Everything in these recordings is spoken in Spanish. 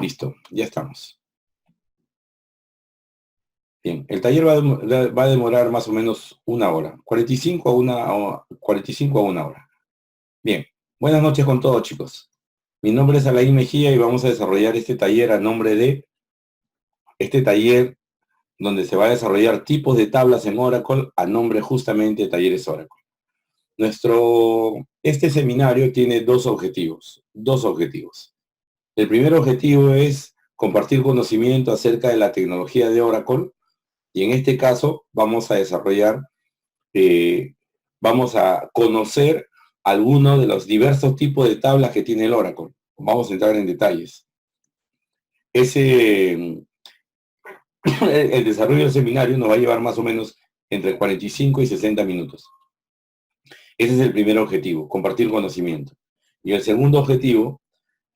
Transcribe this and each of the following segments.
Listo, ya estamos. Bien, el taller va a demorar más o menos una hora, 45 a una hora. Bien, buenas noches con todos, chicos. Mi nombre es Alain Mejía y vamos a desarrollar este taller a nombre de este taller donde se va a desarrollar tipos de tablas en Oracle a nombre justamente de Talleres Oracle. Este seminario tiene dos objetivos. El primer objetivo es compartir conocimiento acerca de la tecnología de Oracle y en este caso vamos a desarrollar, vamos a conocer algunos de los diversos tipos de tablas que tiene el Oracle. Vamos a entrar en detalles. El desarrollo del seminario nos va a llevar más o menos entre 45 y 60 minutos. Ese es el primer objetivo, compartir conocimiento. Y el segundo objetivo,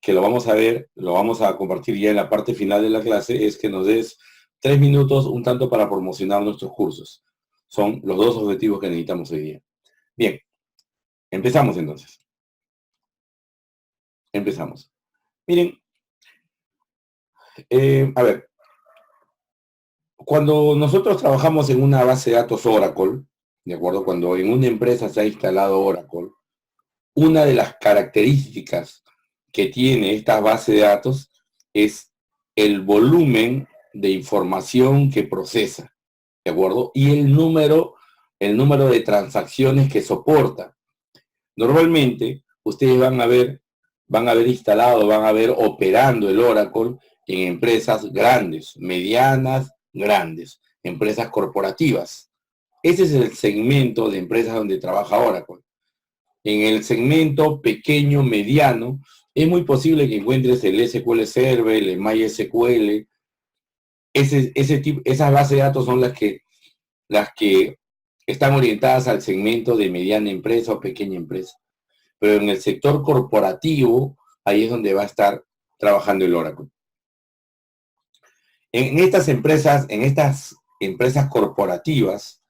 que lo vamos a ver, lo vamos a compartir ya en la parte final de la clase, es que nos des 3 minutos un tanto para promocionar nuestros cursos. Son los dos objetivos que necesitamos hoy día. Bien, empezamos entonces. Empezamos. Miren, a ver, cuando nosotros trabajamos en una base de datos Oracle, ¿de acuerdo? Cuando en una empresa se ha instalado Oracle, una de las características que tiene esta base de datos es el volumen de información que procesa, ¿de acuerdo? Y el número de transacciones que soporta. Normalmente, ustedes van a ver instalado, van a ver operando el Oracle en empresas grandes, medianas, grandes, empresas corporativas. Ese es el segmento de empresas donde trabaja Oracle. En el segmento pequeño, mediano, es muy posible que encuentres el SQL Server, el MySQL. Esas bases de datos son las que están orientadas al segmento de mediana empresa o pequeña empresa. Pero en el sector corporativo, ahí es donde va a estar trabajando el Oracle. En estas empresas corporativas,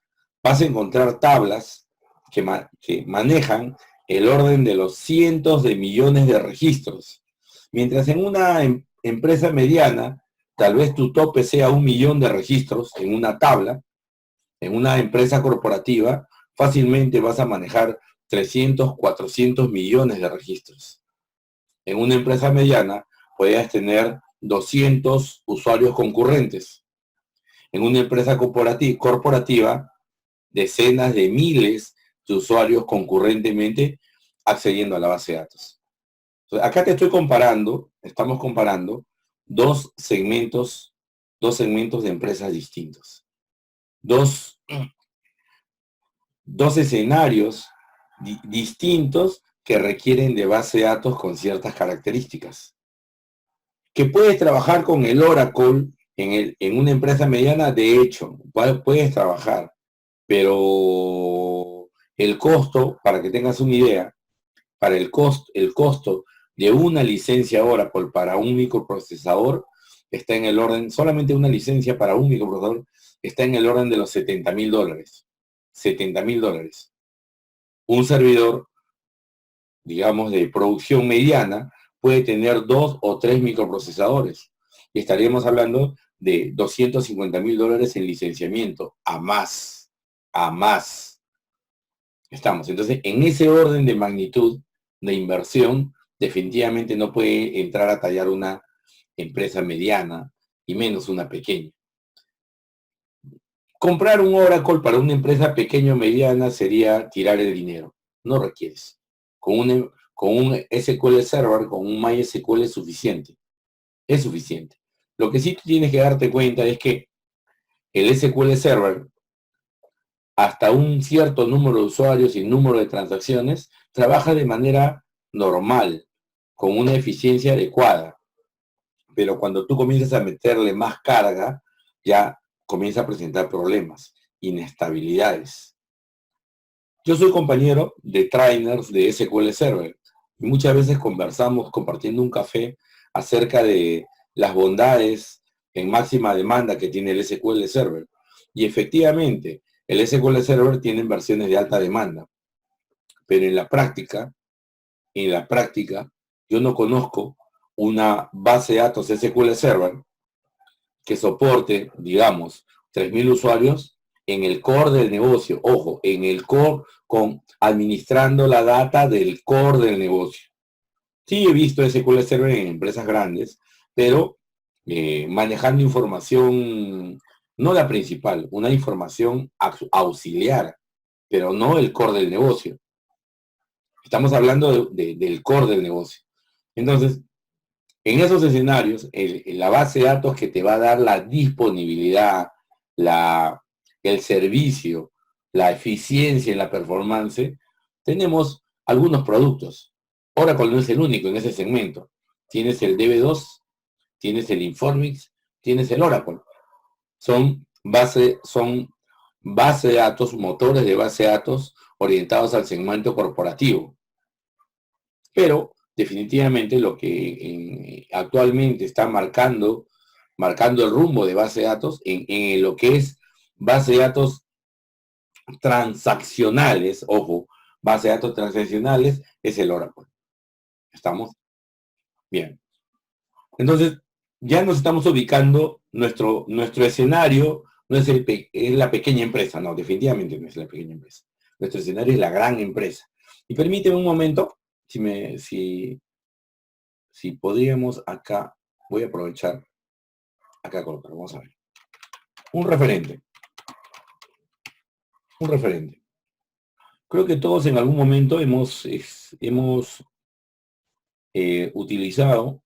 vas a encontrar tablas que manejan el orden de los cientos de millones de registros. Mientras en una empresa mediana, tal vez tu tope sea 1 millón de registros en una tabla, en una empresa corporativa, fácilmente vas a manejar 300, 400 millones de registros. En una empresa mediana, puedes tener 200 usuarios concurrentes. En una empresa corporativa, decenas de miles de usuarios concurrentemente accediendo a la base de datos. Entonces, acá estamos comparando dos segmentos de empresas distintos. Dos escenarios distintos que requieren de base de datos con ciertas características. Que puedes trabajar con el Oracle en una empresa mediana, de hecho, puedes trabajar, pero el costo, para que tengas una idea, para el costo de una licencia Oracle para un microprocesador está en el orden, solamente una licencia para un microprocesador está en el orden de los $70,000. $70,000. Un servidor, digamos, de producción mediana, puede tener 2 o 3 microprocesadores. Y estaríamos hablando de $250,000 en licenciamiento, a más. Estamos. Entonces, en ese orden de magnitud de inversión, definitivamente no puede entrar a tallar una empresa mediana y menos una pequeña. Comprar un Oracle para una empresa pequeña o mediana sería tirar el dinero. No requieres. Con un SQL Server, con un MySQL es suficiente. Es suficiente. Lo que sí tienes que darte cuenta es que el SQL Server, hasta un cierto número de usuarios y número de transacciones, trabaja de manera normal, con una eficiencia adecuada. Pero cuando tú comienzas a meterle más carga, ya comienza a presentar problemas, inestabilidades. Yo soy compañero de trainers de SQL Server y muchas veces conversamos compartiendo un café acerca de las bondades en máxima demanda que tiene el SQL Server. Y efectivamente, el SQL Server tiene versiones de alta demanda, pero en la práctica, yo no conozco una base de datos SQL Server que soporte, digamos, 3.000 usuarios en el core del negocio. Ojo, en el core, administrando la data del core del negocio. Sí he visto SQL Server en empresas grandes, pero manejando información, no la principal, una información auxiliar, pero no el core del negocio. Estamos hablando del core del negocio. Entonces, en esos escenarios, la base de datos que te va a dar la disponibilidad, el servicio, la eficiencia en la performance, tenemos algunos productos. Oracle no es el único en ese segmento. Tienes el DB2, tienes el Informix, tienes el Oracle. Son base de datos, motores de base de datos orientados al segmento corporativo. Pero definitivamente lo que actualmente está marcando el rumbo de base de datos en lo que es base de datos transaccionales, ojo, base de datos transaccionales es el Oracle. ¿Estamos? Bien. Entonces, ya nos estamos ubicando, nuestro escenario no es, es la pequeña empresa, no, definitivamente no es la pequeña empresa. Nuestro escenario es la gran empresa. Y permíteme un momento, si podríamos acá, voy a aprovechar, acá colocar, vamos a ver. Un referente. Creo que todos en algún momento hemos utilizado,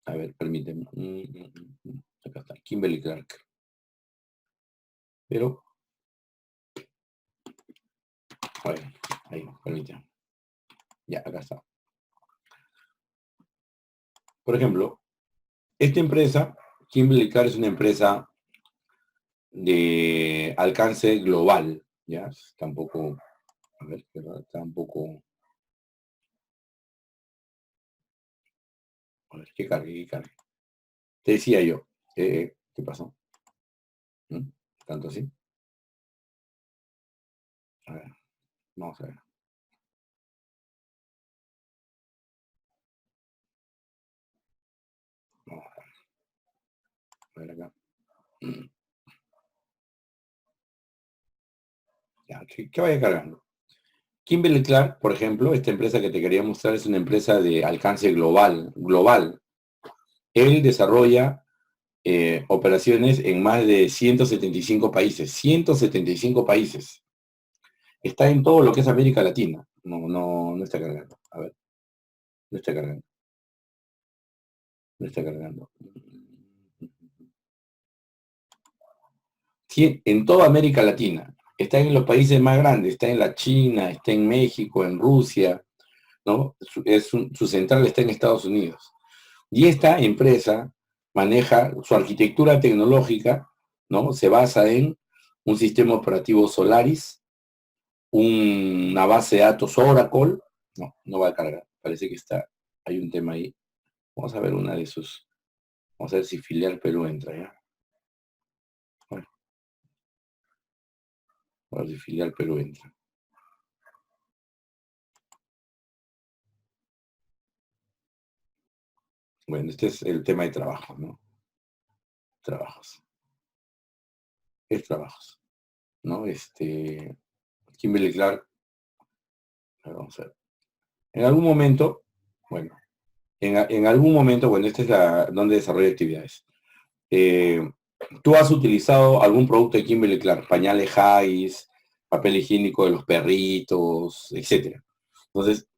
a ver, permíteme, acá está, Kimberly Clark. Pero, bueno, ahí, permíteme. Ya, acá está. Por ejemplo, esta empresa, Kimberly Clark, es una empresa de alcance global, ¿ya? Tampoco, a ver, tampoco, a ver, ¿qué cargue? Te decía yo, ¿qué pasó? ¿Tanto así? A ver, vamos a ver. Vamos a ver acá. Ya, que vaya cargando. Kimberly Clark, por ejemplo, esta empresa que te quería mostrar es una empresa de alcance global. Él desarrolla operaciones en más de 175 países. 175 países. Está en todo lo que es América Latina. No está cargando. A ver. No está cargando. No está cargando. Sí, en toda América Latina. Está en los países más grandes. Está en la China, está en México, en Rusia, ¿no? Su central está en Estados Unidos. Y esta empresa maneja su arquitectura tecnológica, ¿no? Se basa en un sistema operativo Solaris, una base de datos Oracle. No va a cargar. Parece que hay un tema ahí. Vamos a ver una de sus. Vamos a ver si filial Perú entra, ¿ya? Bueno, a ver si filial Perú entra. Bueno, este es el tema de trabajo, ¿no? Trabajos. Es trabajos, ¿no? Kimberly Clark. Vamos a ver. En algún momento, bueno, en algún momento, bueno, esta es donde desarrolla actividades. ¿Tú has utilizado algún producto de Kimberly Clark? Pañales Huggies, papel higiénico de los perritos, etcétera. Entonces,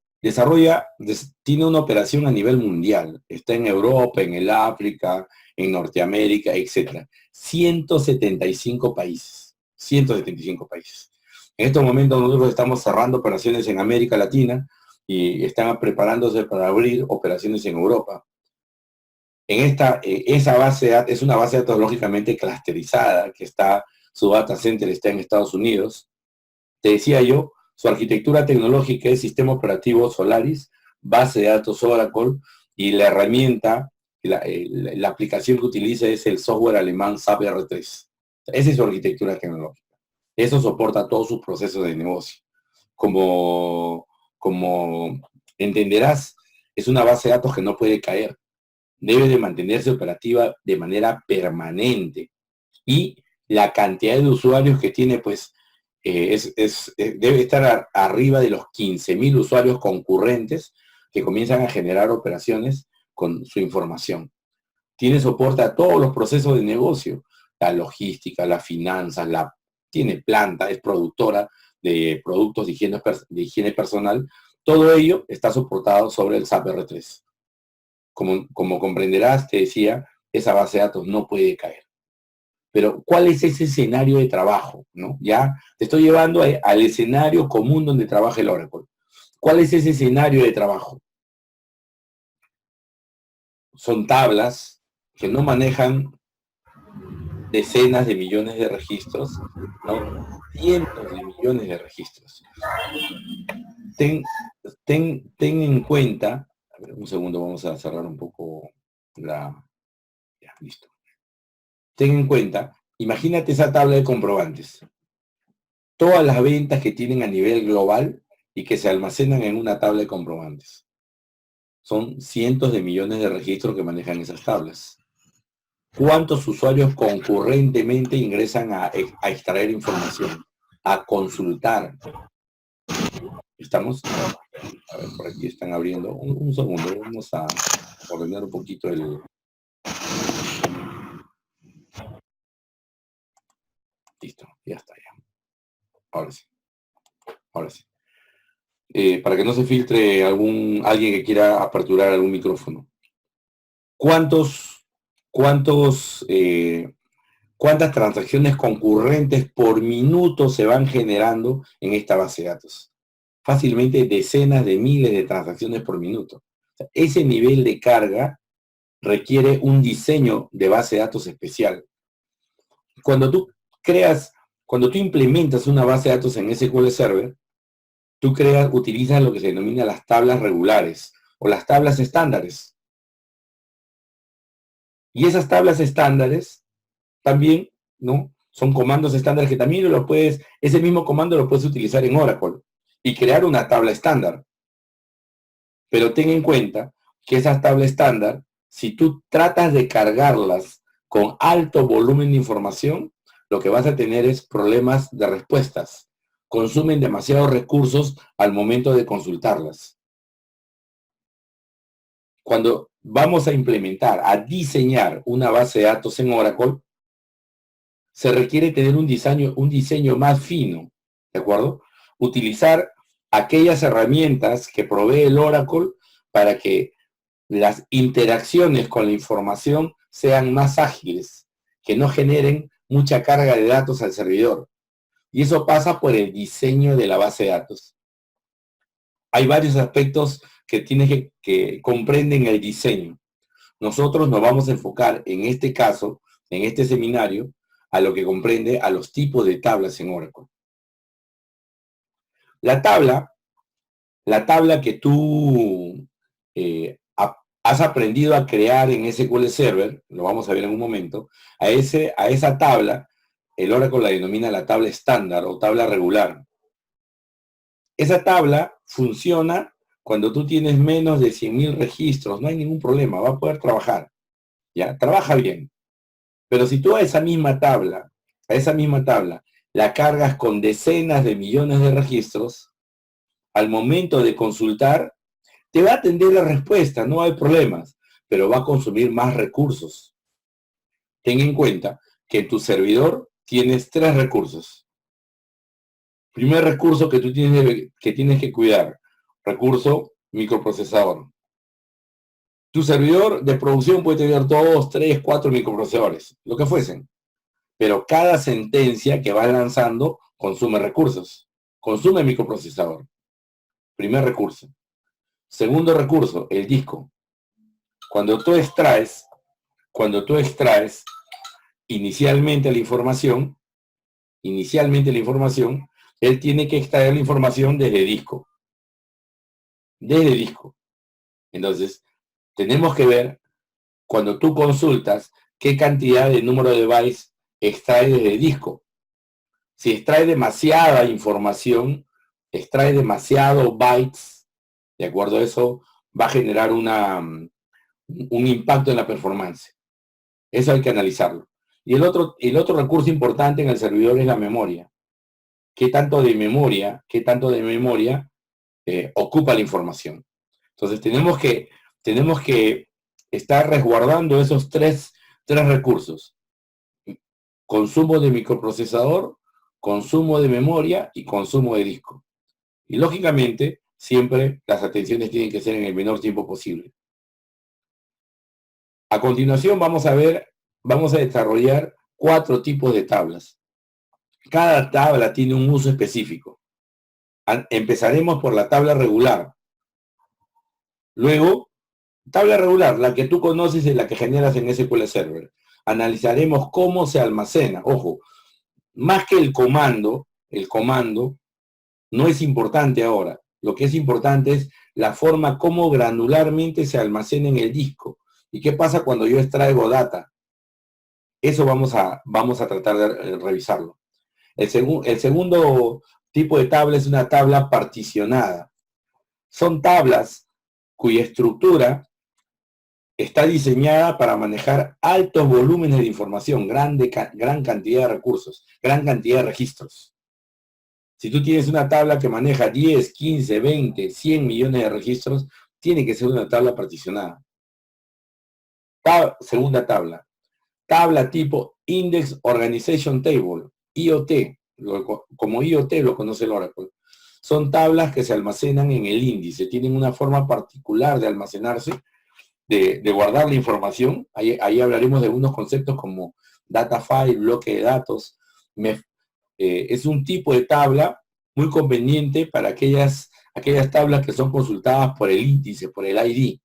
tiene una operación a nivel mundial. Está en Europa, en el África, en Norteamérica, etcétera. 175 países. 175 países. En estos momentos nosotros estamos cerrando operaciones en América Latina y están preparándose para abrir operaciones en Europa. Esa base de datos es una base de datos lógicamente clusterizada, su data center está en Estados Unidos. Te decía yo, su arquitectura tecnológica es sistema operativo Solaris, base de datos Oracle, y la herramienta, la aplicación que utiliza es el software alemán SAP R3. Esa es su arquitectura tecnológica. Eso soporta todos sus procesos de negocio. Como entenderás, es una base de datos que no puede caer. Debe de mantenerse operativa de manera permanente. Y la cantidad de usuarios que tiene, pues, debe estar arriba de los 15.000 usuarios concurrentes que comienzan a generar operaciones con su información. Tiene soporte a todos los procesos de negocio, la logística, las finanzas, tiene planta, es productora de productos de higiene personal. Todo ello está soportado sobre el SAP R3. Como comprenderás, te decía, esa base de datos no puede caer. Pero, ¿cuál es ese escenario de trabajo? ¿No? Ya te estoy llevando al escenario común donde trabaja el Oracle. ¿Cuál es ese escenario de trabajo? Son tablas que no manejan decenas de millones de registros, ¿no? Cientos de millones de registros. Ten en cuenta, a ver, un segundo, vamos a cerrar un poco ya, listo. Ten en cuenta, imagínate esa tabla de comprobantes. Todas las ventas que tienen a nivel global y que se almacenan en una tabla de comprobantes. Son cientos de millones de registros que manejan esas tablas. ¿Cuántos usuarios concurrentemente ingresan a extraer información, a consultar? ¿Estamos? A ver, por aquí están abriendo. Un segundo, vamos a ordenar un poquito el... Listo, ya está, ya. Ahora sí. Ahora sí. Para que no se filtre alguien que quiera aperturar algún micrófono. ¿Cuántas transacciones concurrentes por minuto se van generando en esta base de datos? Fácilmente decenas de miles de transacciones por minuto. O sea, ese nivel de carga requiere un diseño de base de datos especial. Cuando tú implementas una base de datos en SQL Server, utilizas lo que se denomina las tablas regulares o las tablas estándares. Y esas tablas estándares también, ¿no? Son comandos estándares que también ese mismo comando lo puedes utilizar en Oracle y crear una tabla estándar. Pero ten en cuenta que esas tablas estándar, si tú tratas de cargarlas con alto volumen de información, lo que vas a tener es problemas de respuestas. Consumen demasiados recursos al momento de consultarlas. Cuando vamos a implementar, a diseñar una base de datos en Oracle, se requiere tener un diseño más fino, ¿de acuerdo? Utilizar aquellas herramientas que provee el Oracle para que las interacciones con la información sean más ágiles, que no generen mucha carga de datos al servidor. Y eso pasa por el diseño de la base de datos. Hay varios aspectos que comprenden el diseño. Nosotros nos vamos a enfocar en este caso, en este seminario, a lo que comprende a los tipos de tablas en Oracle. La tabla que tú has aprendido a crear en SQL Server, lo vamos a ver en un momento, a esa tabla, el Oracle la denomina la tabla estándar o tabla regular. Esa tabla funciona cuando tú tienes menos de 100.000 registros, no hay ningún problema, va a poder trabajar. ¿Ya? Trabaja bien. Pero si tú a esa misma tabla, la cargas con decenas de millones de registros, al momento de consultar, te va a atender la respuesta, no hay problemas, pero va a consumir más recursos. Ten en cuenta que en tu servidor tienes 3 recursos. Primer recurso que tú tienes que cuidar, recurso microprocesador. Tu servidor de producción puede tener 2, 3, 4 microprocesadores, lo que fuesen. Pero cada sentencia que vas lanzando consume recursos, consume microprocesador. Primer recurso. Segundo recurso, el disco. Cuando tú extraes inicialmente la información, él tiene que extraer la información desde disco. Desde disco. Entonces, tenemos que ver, cuando tú consultas, qué cantidad de número de bytes extrae desde disco. Si extrae demasiada información, extrae demasiado bytes, de acuerdo a eso, va a generar un impacto en la performance. Eso hay que analizarlo. Y el otro recurso importante en el servidor es la memoria. ¿Qué tanto de memoria ocupa la información? Entonces tenemos que estar resguardando esos tres recursos. Consumo de microprocesador, consumo de memoria y consumo de disco. Y lógicamente, siempre las atenciones tienen que ser en el menor tiempo posible. A continuación vamos a desarrollar 4 tipos de tablas. Cada tabla tiene un uso específico. Empezaremos por la tabla regular. Luego, tabla regular, la que tú conoces y la que generas en SQL Server. Analizaremos cómo se almacena. Ojo, más que el comando no es importante ahora. Lo que es importante es la forma como granularmente se almacena en el disco. ¿Y qué pasa cuando yo extraigo data? Eso vamos a tratar de revisarlo. El segundo tipo de tabla es una tabla particionada. Son tablas cuya estructura está diseñada para manejar altos volúmenes de información, gran cantidad de recursos, gran cantidad de registros. Si tú tienes una tabla que maneja 10, 15, 20, 100 millones de registros, tiene que ser una tabla particionada. Segunda tabla. Tabla tipo Index Organization Table, IoT, como IoT lo conoce el Oracle. Son tablas que se almacenan en el índice, tienen una forma particular de almacenarse, de guardar la información. Ahí hablaremos de algunos conceptos como data file, bloque de datos. Es un tipo de tabla muy conveniente para aquellas tablas que son consultadas por el índice, por el ID.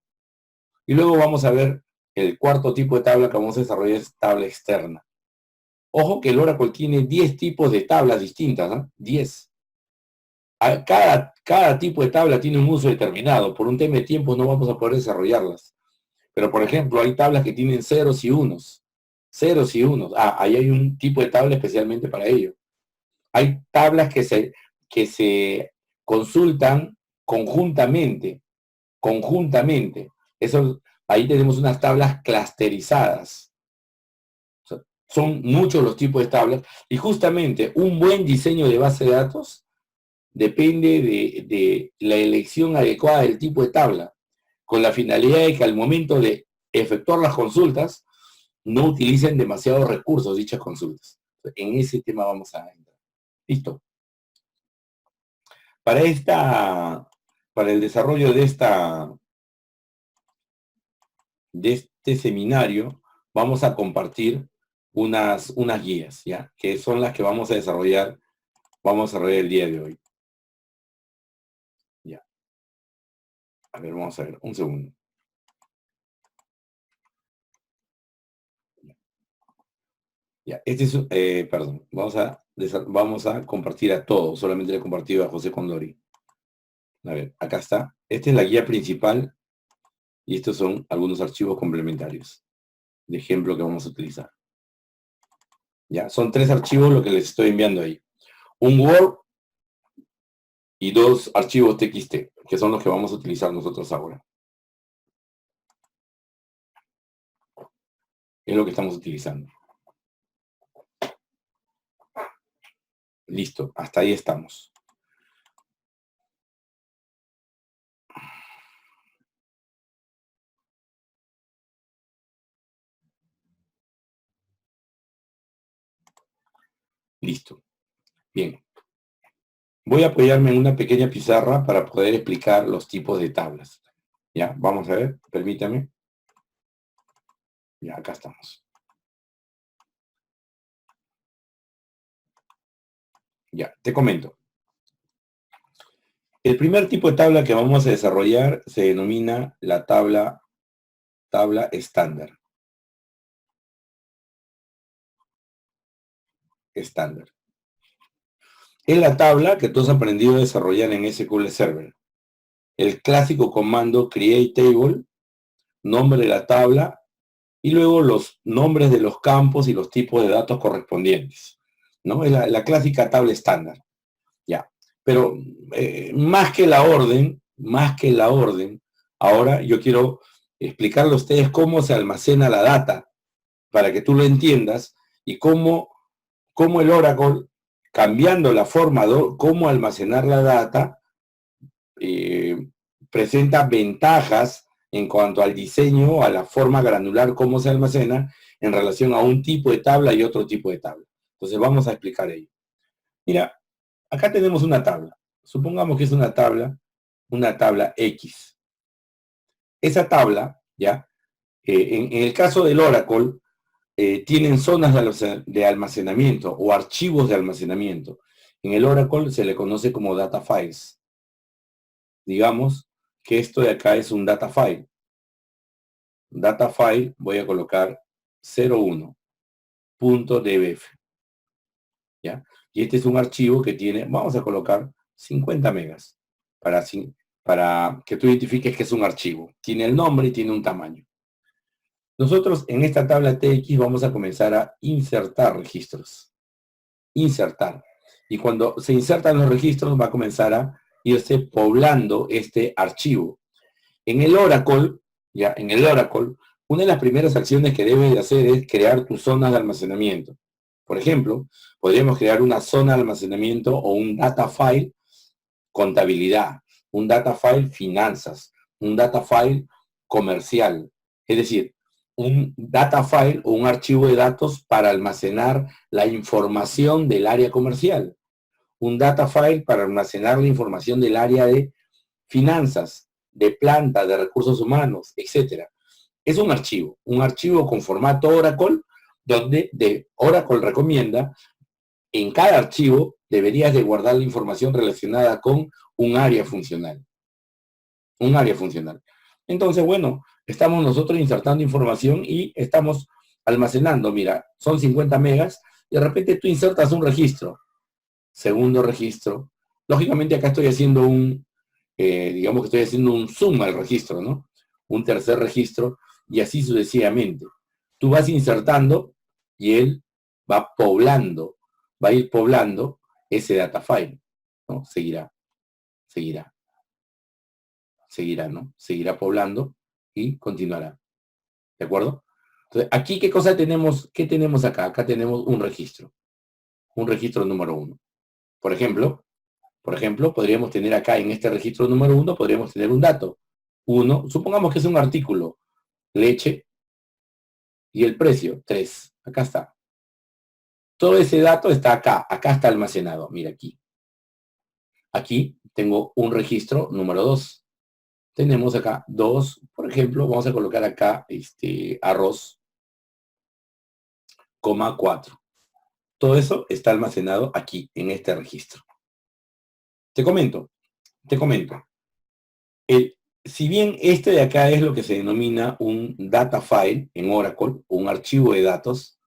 Y luego vamos a ver el cuarto tipo de tabla que vamos a desarrollar, es tabla externa. Ojo que el Oracle tiene 10 tipos de tablas distintas, ¿no? 10. Cada tipo de tabla tiene un uso determinado. Por un tema de tiempo no vamos a poder desarrollarlas. Pero, por ejemplo, hay tablas que tienen ceros y unos. Ceros y unos. Ahí hay un tipo de tabla especialmente para ello. Hay tablas que se consultan conjuntamente. Ahí tenemos unas tablas clusterizadas. Son muchos los tipos de tablas. Y justamente un buen diseño de base de datos depende de la elección adecuada del tipo de tabla, con la finalidad de que al momento de efectuar las consultas no utilicen demasiados recursos dichas consultas. En ese tema vamos a entrar. Listo. Para el desarrollo de este seminario, vamos a compartir unas guías, ¿ya? Que son las que vamos a desarrollar el día de hoy. Ya. A ver, vamos a ver, un segundo. Ya, perdón, vamos a compartir a todos, solamente le he compartido a José Condori. A ver, acá está. Esta es la guía principal y estos son algunos archivos complementarios de ejemplo que vamos a utilizar. Ya, son 3 archivos lo que les estoy enviando ahí. Un Word y 2 archivos TXT, que son los que vamos a utilizar nosotros ahora. Es lo que estamos utilizando. Listo, hasta ahí estamos. Listo. Bien. Voy a apoyarme en una pequeña pizarra para poder explicar los tipos de tablas. Ya, vamos a ver, permítame. Ya, acá estamos. Ya, te comento. El primer tipo de tabla que vamos a desarrollar se denomina la tabla estándar. Estándar. Es la tabla que tú has aprendido a desarrollar en SQL Server. El clásico comando create table, nombre de la tabla y luego los nombres de los campos y los tipos de datos correspondientes. ¿No? Es la clásica tabla estándar. Ya. Pero más que la orden, Ahora yo quiero explicarle a ustedes cómo se almacena la data, para que tú lo entiendas, y cómo el Oracle, cambiando la forma de cómo almacenar la data, eh, presenta ventajas en cuanto al diseño, a la forma granular, cómo se almacena en relación a un tipo de tabla y otro tipo de tabla. Entonces vamos a explicar ello. Mira, acá tenemos una tabla. Supongamos que es una tabla X. Esa tabla, ¿ya? En el caso del Oracle, tienen zonas de almacenamiento o archivos de almacenamiento. En el Oracle se le conoce como data files. Digamos que esto de acá es un data file. Data file, voy a colocar 01.dbf. ¿Ya? Y este es un archivo que tiene, vamos a colocar 50 megas para, para que tú identifiques que es un archivo. Tiene el nombre y tiene un tamaño. Nosotros en esta tabla TX vamos a comenzar a insertar registros. Insertar. Y cuando se insertan los registros va a comenzar a irse poblando este archivo. En el Oracle, ya, en el Oracle, una de las primeras acciones que debes de hacer es crear tus zonas de almacenamiento. Por ejemplo, podríamos crear una zona de almacenamiento o un data file contabilidad, un data file finanzas, un data file comercial. Es decir, un data file o un archivo de datos para almacenar la información del área comercial. Un data file para almacenar la información del área de finanzas, de planta, de recursos humanos, etcétera. Es un archivo con formato Oracle, donde Oracle recomienda en cada archivo deberías de guardar la información relacionada con un área funcional. Un área funcional. Entonces, bueno, estamos nosotros insertando información y estamos almacenando. Mira, son 50 megas. Y de repente tú insertas un registro. Segundo registro. Lógicamente acá estoy haciendo digamos que estoy haciendo un zoom al registro, ¿no? Un tercer registro y así sucesivamente. Tú vas insertando y él va poblando, va a ir poblando ese data file, ¿no? Seguirá, ¿no? Seguirá poblando y continuará. ¿De acuerdo? Entonces, aquí, ¿qué cosa tenemos? ¿Qué tenemos acá? Acá tenemos un registro número 1. Por ejemplo, podríamos tener acá en este registro número 1, podríamos tener un dato. 1, supongamos que es un artículo, leche, y el precio, 3. Acá está. Todo ese dato está acá está almacenado. Mira aquí. Aquí tengo un registro número 2. Tenemos acá 2, por ejemplo, vamos a colocar acá arroz, 4. Todo eso está almacenado aquí, en este registro. Te comento. Si bien este de acá es lo que se denomina un data file en Oracle, un archivo de datos,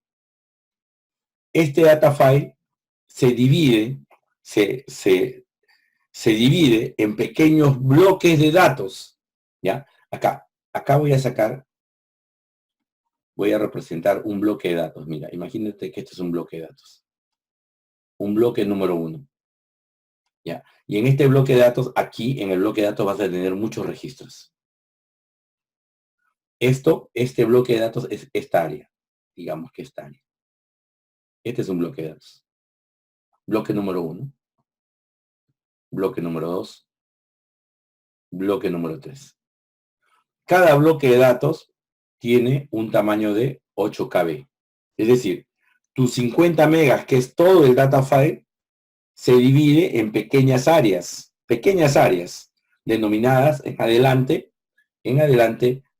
este data file se divide, se divide en pequeños bloques de datos. ¿Ya? Acá voy a representar un bloque de datos. Mira, imagínate que este es un bloque de datos. Un bloque número 1. ¿Ya? Y en este bloque de datos, aquí en el bloque de datos vas a tener muchos registros. Este bloque de datos es esta área. Digamos que esta área. Este es un bloque de datos. Bloque número 1. Bloque número 2. Bloque número 3. Cada bloque de datos tiene un tamaño de 8 KB. Es decir, tus 50 megas, que es todo el data file, se divide en pequeñas áreas, denominadas en adelante,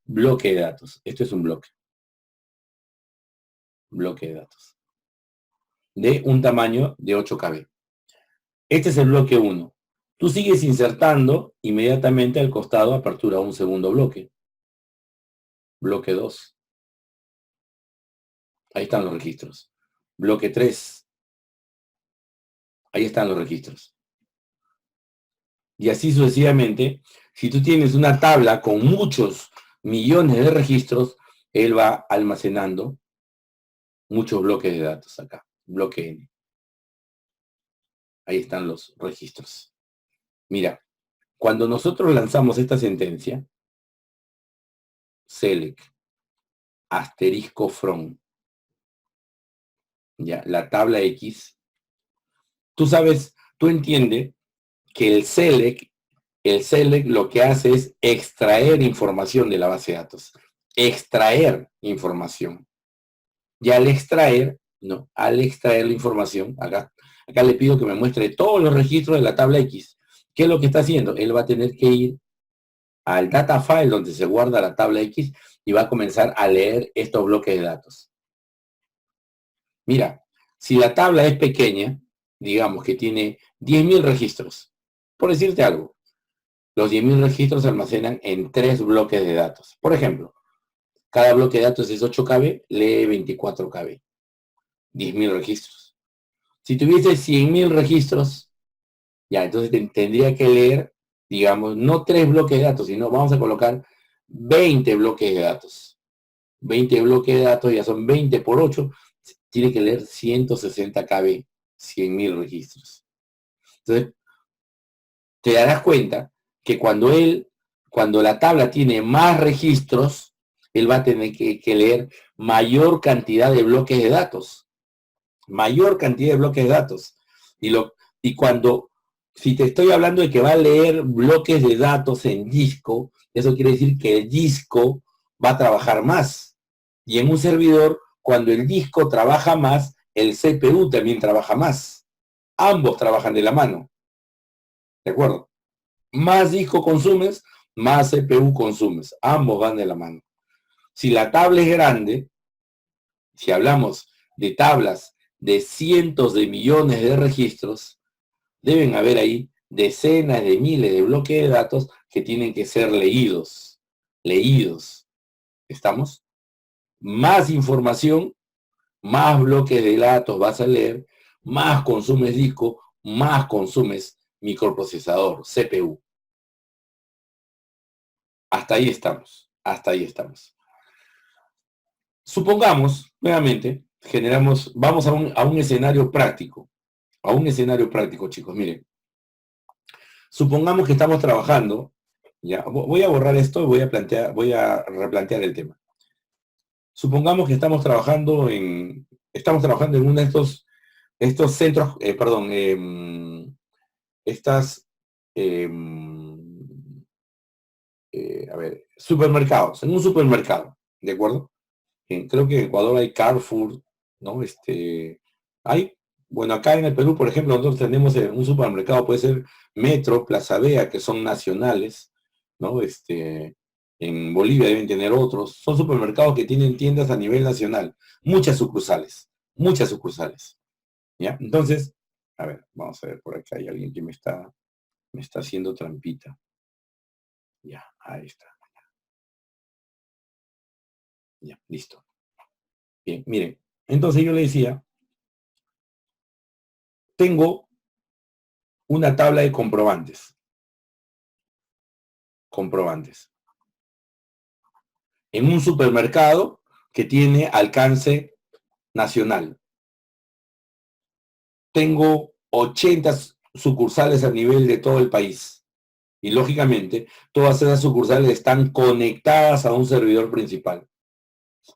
bloque de datos. Esto es un bloque de datos, de un tamaño de 8 KB. Este es el bloque 1. Tú sigues insertando, inmediatamente al costado apertura un segundo bloque. Bloque 2. Ahí están los registros. Bloque 3. Ahí están los registros. Y así sucesivamente, si tú tienes una tabla con muchos millones de registros, él va almacenando muchos bloques de datos acá. Bloque N. Ahí están los registros. Mira, cuando nosotros lanzamos esta sentencia, select, asterisco from, ya, la tabla X. Tú sabes, tú entiendes que el select lo que hace es extraer información de la base de datos. Extraer información. Y al extraer, no, al extraer la información, acá le pido que me muestre todos los registros de la tabla X. ¿Qué es lo que está haciendo? Él va a tener que ir al data file donde se guarda la tabla X y va a comenzar a leer estos bloques de datos. Mira, si la tabla es pequeña, digamos que tiene 10.000 registros, por decirte algo, los 10.000 registros se almacenan en 3 bloques de datos. Por ejemplo, cada bloque de datos es 8 KB, lee 24 KB. 10.000 registros. Si tuviese 100.000 registros, ya, entonces tendría que leer, digamos, no 3 bloques de datos, sino vamos a colocar 20 bloques de datos. 20 bloques de datos ya son 20 por 8, tiene que leer 160 KB, 100.000 registros. Entonces, te darás cuenta que cuando la tabla tiene más registros, él va a tener que leer mayor cantidad de bloques de datos. Mayor cantidad de bloques de datos. Y cuando, si te estoy hablando de que va a leer bloques de datos en disco, eso quiere decir que el disco va a trabajar más. Y en un servidor, cuando el disco trabaja más, el CPU también trabaja más. Ambos trabajan de la mano. ¿De acuerdo? Más disco consumes, más CPU consumes. Ambos van de la mano. Si la tabla es grande, si hablamos de tablas de cientos de millones de registros, deben haber ahí decenas de miles de bloques de datos que tienen que ser leídos. Leídos. ¿Estamos? Más información, más bloques de datos vas a leer, más consumes disco, más consumes microprocesador, CPU. Hasta ahí estamos. Hasta ahí estamos. Supongamos, nuevamente, vamos a un escenario práctico. A un escenario práctico, chicos. Miren. Supongamos que estamos trabajando. Ya, voy a borrar esto y voy a replantear el tema. Supongamos que estamos trabajando en uno de estos centros, supermercados, en un supermercado, ¿de acuerdo? Creo que en Ecuador hay Carrefour, ¿no? Bueno, acá en el Perú, por ejemplo, nosotros tenemos un supermercado, puede ser Metro, Plaza Vea, que son nacionales, ¿no? En Bolivia deben tener otros. Son supermercados que tienen tiendas a nivel nacional. Muchas sucursales, ¿ya? Entonces, a ver, vamos a ver, por acá hay alguien que me está haciendo trampita. Ya, ahí está. Ya, listo. Bien, miren, entonces yo le decía, tengo una tabla de comprobantes. En un supermercado que tiene alcance nacional. Tengo 80 sucursales a nivel de todo el país. Y lógicamente, todas esas sucursales están conectadas a un servidor principal.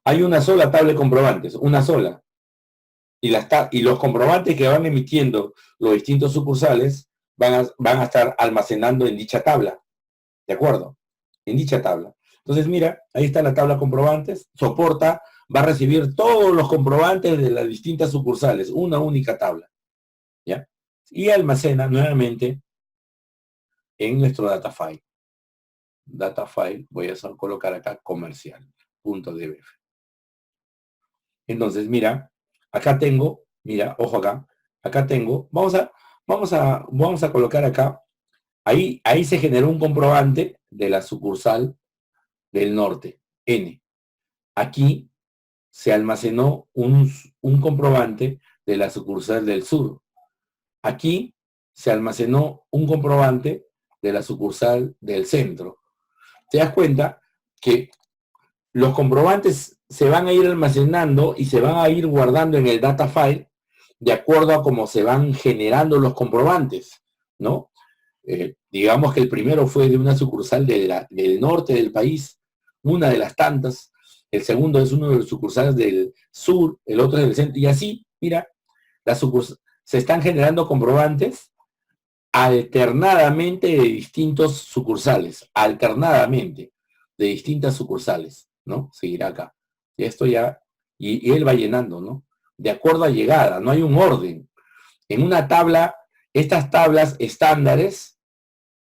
Hay una sola tabla de comprobantes, una sola. Y los comprobantes que van emitiendo los distintos sucursales van a estar almacenando en dicha tabla. ¿De acuerdo? En dicha tabla. Entonces, mira, ahí está la tabla comprobantes. Va a recibir todos los comprobantes de las distintas sucursales. Una única tabla. ¿Ya? Y almacena nuevamente en nuestro data file. Data file, voy a colocar acá comercial.dbf. Entonces, mira, acá tengo, mira, ojo acá tengo, vamos a colocar acá, ahí se generó un comprobante de la sucursal del norte, N. Aquí se almacenó un comprobante de la sucursal del sur. Aquí se almacenó un comprobante de la sucursal del centro. Te das cuenta que los comprobantes se van a ir almacenando y se van a ir guardando en el data file de acuerdo a cómo se van generando los comprobantes, ¿no? Digamos que el primero fue de una sucursal del norte del país. una de las tantas, el segundo es uno de los sucursales del sur, el otro es del centro, y así, mira, se están generando comprobantes alternadamente de distintos sucursales, alternadamente de distintas sucursales, ¿no? Seguirá acá. Y esto ya, y él va llenando, ¿no? De acuerdo a llegada, no hay un orden. En una tabla, estas tablas estándares,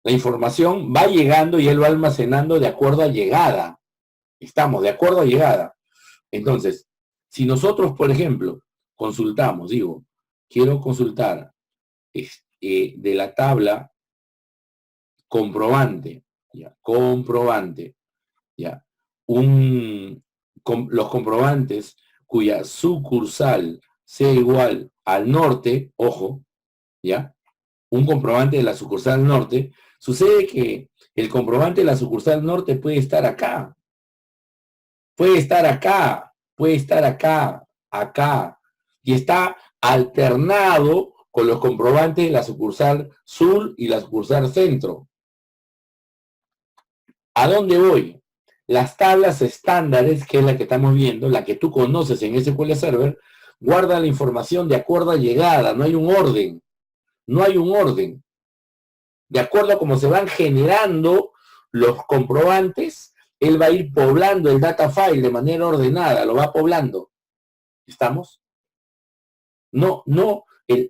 la información va llegando y él va almacenando de acuerdo a llegada. Estamos de acuerdo a llegada. Entonces, si nosotros, por ejemplo, consultamos, digo, quiero consultar de la tabla comprobante, ya, comprobante, ya, los comprobantes cuya sucursal sea igual al norte, ojo, ya, un comprobante de la sucursal norte, sucede que el comprobante de la sucursal norte puede estar acá, puede estar acá, puede estar acá, acá, y está alternado con los comprobantes de la sucursal sur y la sucursal centro. ¿A dónde voy? Las tablas estándares, que es la que estamos viendo, la que tú conoces en SQL Server, guarda la información de acuerdo a llegada, no hay un orden, no hay un orden. De acuerdo a cómo se van generando los comprobantes, él va a ir poblando el data file de manera ordenada, lo va poblando. ¿Estamos? No,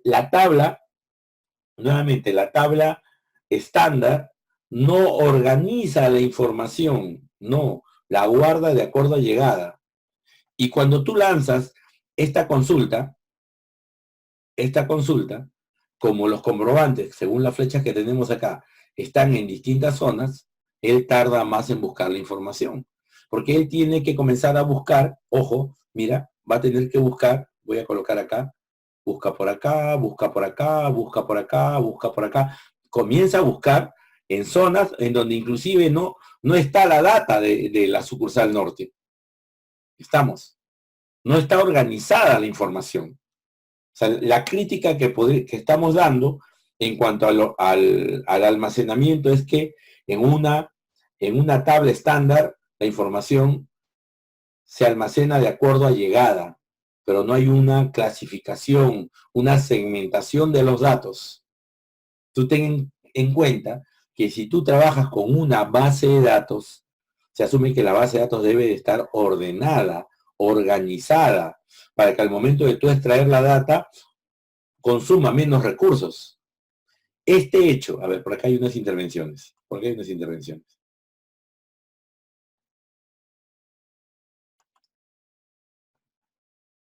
la tabla, nuevamente, la tabla estándar no organiza la información, no, la guarda de acuerdo a llegada. Y cuando tú lanzas esta consulta, como los comprobantes, según las flechas que tenemos acá, están en distintas zonas, él tarda más en buscar la información. Porque él tiene que comenzar a buscar, ojo, mira, va a tener que buscar, voy a colocar acá, busca por acá, busca por acá, busca por acá, busca por acá. Comienza a buscar en zonas en donde inclusive no está la data de la sucursal norte. Estamos. No está organizada la información. O sea, la crítica que estamos dando en cuanto al almacenamiento es que en una tabla estándar la información se almacena de acuerdo a llegada, pero no hay una clasificación, una segmentación de los datos. Tú ten en cuenta que si tú trabajas con una base de datos, se asume que la base de datos debe de estar ordenada, organizada, para que al momento de tú extraer la data, consuma menos recursos. Este hecho, a ver, por acá hay unas intervenciones. Por acá hay unas intervenciones.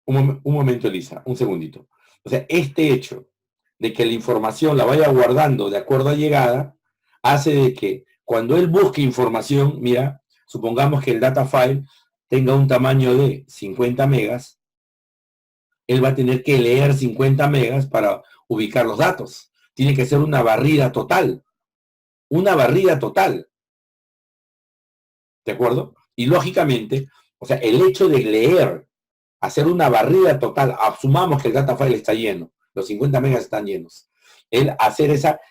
Un momento, Elisa, un segundito. O sea, este hecho de que la información la vaya guardando de acuerdo a llegada, hace de que cuando él busque información, mira, supongamos que el data file tenga un tamaño de 50 megas, él va a tener que leer 50 megas para ubicar los datos. Tiene que ser una barrida total. Una barrida total. ¿De acuerdo? Y lógicamente, o sea, el hecho de leer, hacer una barrida total, asumamos que el data file está lleno, los 50 megas están llenos. El hacer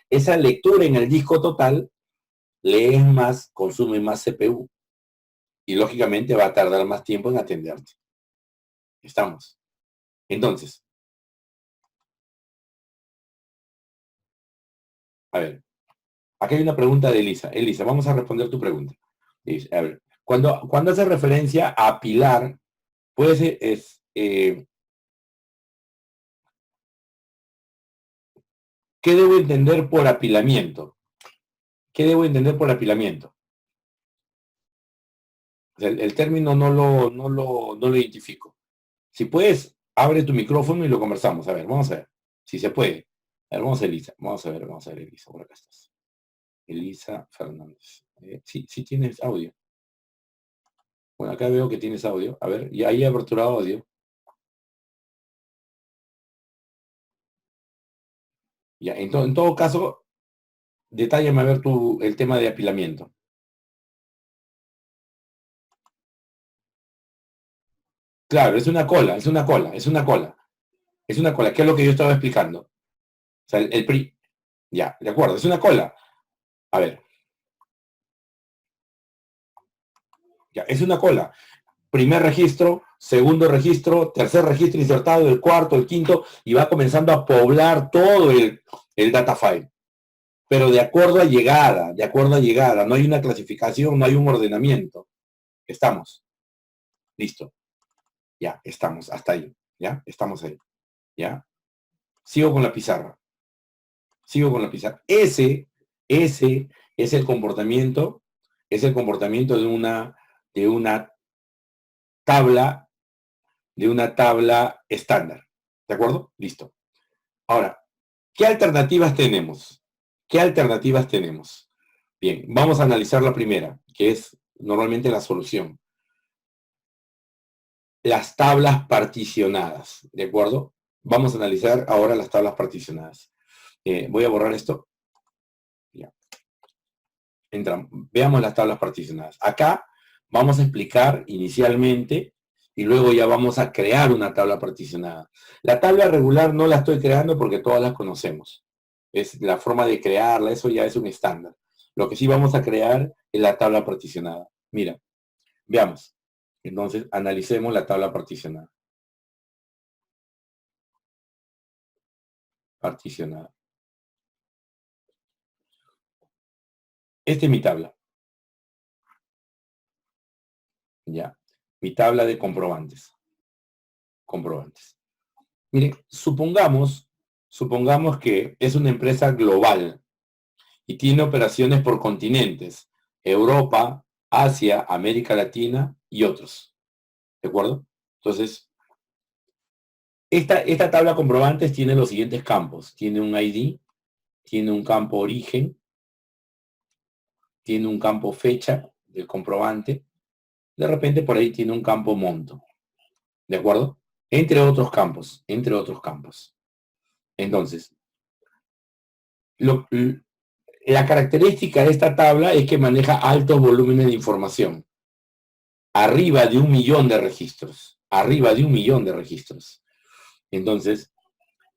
esa lectura en el disco total, lees más, consume más CPU. Y lógicamente va a tardar más tiempo en atenderte. Estamos. Entonces, a ver, aquí hay una pregunta de Elisa. Elisa, vamos a responder tu pregunta. A ver, cuando hace referencia a Pilar, puede ser, ¿qué debo entender por apilamiento? ¿Qué debo entender por apilamiento? O sea, el término no lo identifico. Si puedes, abre tu micrófono y lo conversamos. A ver, vamos a ver. Si se puede. A ver, vamos a Elisa. Vamos a ver, Elisa, por acá estás. Elisa Fernández. Sí tienes audio. Bueno, acá veo que tienes audio. A ver, y ahí he aperturado audio. Ya, en todo caso, detállame a ver el tema de apilamiento. Claro, es una cola, es una cola, es una cola. Es una cola, que es lo que yo estaba explicando. O sea, ya, de acuerdo, es una cola. A ver, Ya, es una cola. Primer registro, segundo registro, tercer registro insertado, el cuarto, el quinto, y va comenzando a poblar todo el data file. Pero de acuerdo a llegada, no hay una clasificación, no hay un ordenamiento. Estamos. Listo. Ya, estamos, hasta ahí. Ya, estamos ahí. Ya. Sigo con la pizarra. Ese es el comportamiento, de una tabla, estándar. ¿De acuerdo? Listo. Ahora, ¿qué alternativas tenemos? Bien, vamos a analizar la primera, que es normalmente la solución. Las tablas particionadas, ¿de acuerdo? Vamos a analizar ahora las tablas particionadas. Voy a borrar esto. Ya. Veamos las tablas particionadas. Acá vamos a explicar inicialmente y luego ya vamos a crear una tabla particionada. La tabla regular no la estoy creando porque todas las conocemos. Es la forma de crearla, eso ya es un estándar. Lo que sí vamos a crear es la tabla particionada. Mira, veamos. Entonces, analicemos la tabla particionada. Esta es mi tabla. Ya. Mi tabla de comprobantes. Miren, supongamos que es una empresa global y tiene operaciones por continentes: Europa, Asia, América Latina y otros. ¿De acuerdo? Entonces, esta tabla de comprobantes tiene los siguientes campos. Tiene un ID, tiene un campo origen, tiene un campo fecha del comprobante, de repente por ahí tiene un campo monto. ¿De acuerdo? Entre otros campos. Entonces, la característica de esta tabla es que maneja altos volúmenes de información. Arriba de 1.000.000 de registros. Entonces,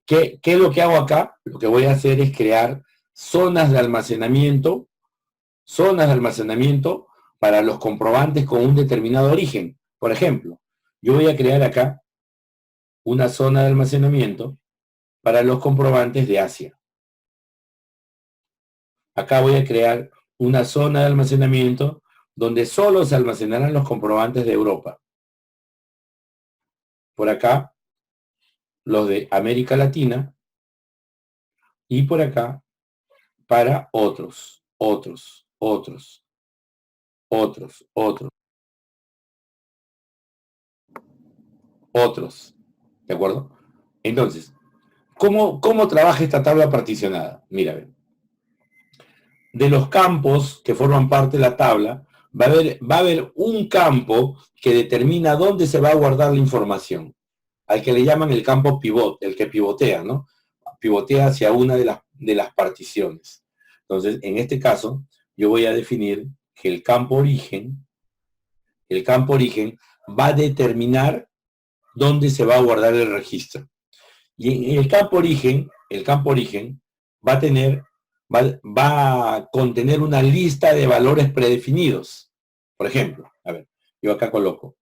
¿qué es lo que hago acá? Lo que voy a hacer es crear zonas de almacenamiento para los comprobantes con un determinado origen. Por ejemplo, yo voy a crear acá una zona de almacenamiento para los comprobantes de Asia. Acá voy a crear una zona de almacenamiento donde solo se almacenarán los comprobantes de Europa. Por acá, los de América Latina. Y por acá, para otros. ¿De acuerdo? Entonces, ¿cómo trabaja esta tabla particionada? Mira, ven. De los campos que forman parte de la tabla, va a haber un campo que determina dónde se va a guardar la información, al que le llaman el campo pivot, el que pivotea, ¿no? Pivotea hacia una de las particiones. Entonces, en este caso, yo voy a definir que el campo origen va a determinar dónde se va a guardar el registro. Y en el campo origen va a contener una lista de valores predefinidos. Por ejemplo, a ver, yo acá coloco,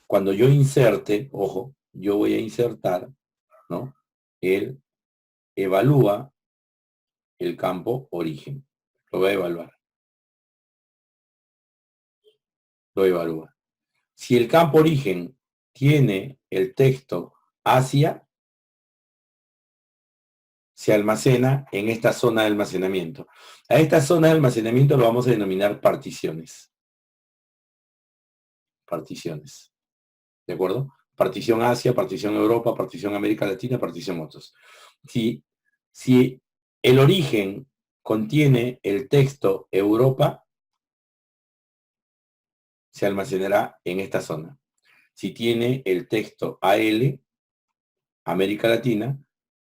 cuando yo inserte, ojo, yo voy a insertar, ¿no? El evalúa el campo origen. Lo voy a evaluar. Lo evalúa. Si el campo origen tiene el texto Asia, se almacena en esta zona de almacenamiento. A esta zona de almacenamiento lo vamos a denominar particiones. ¿De acuerdo? Partición Asia, partición Europa, partición América Latina, partición otros. Si el origen contiene el texto Europa, se almacenará en esta zona. Si tiene el texto AL, América Latina,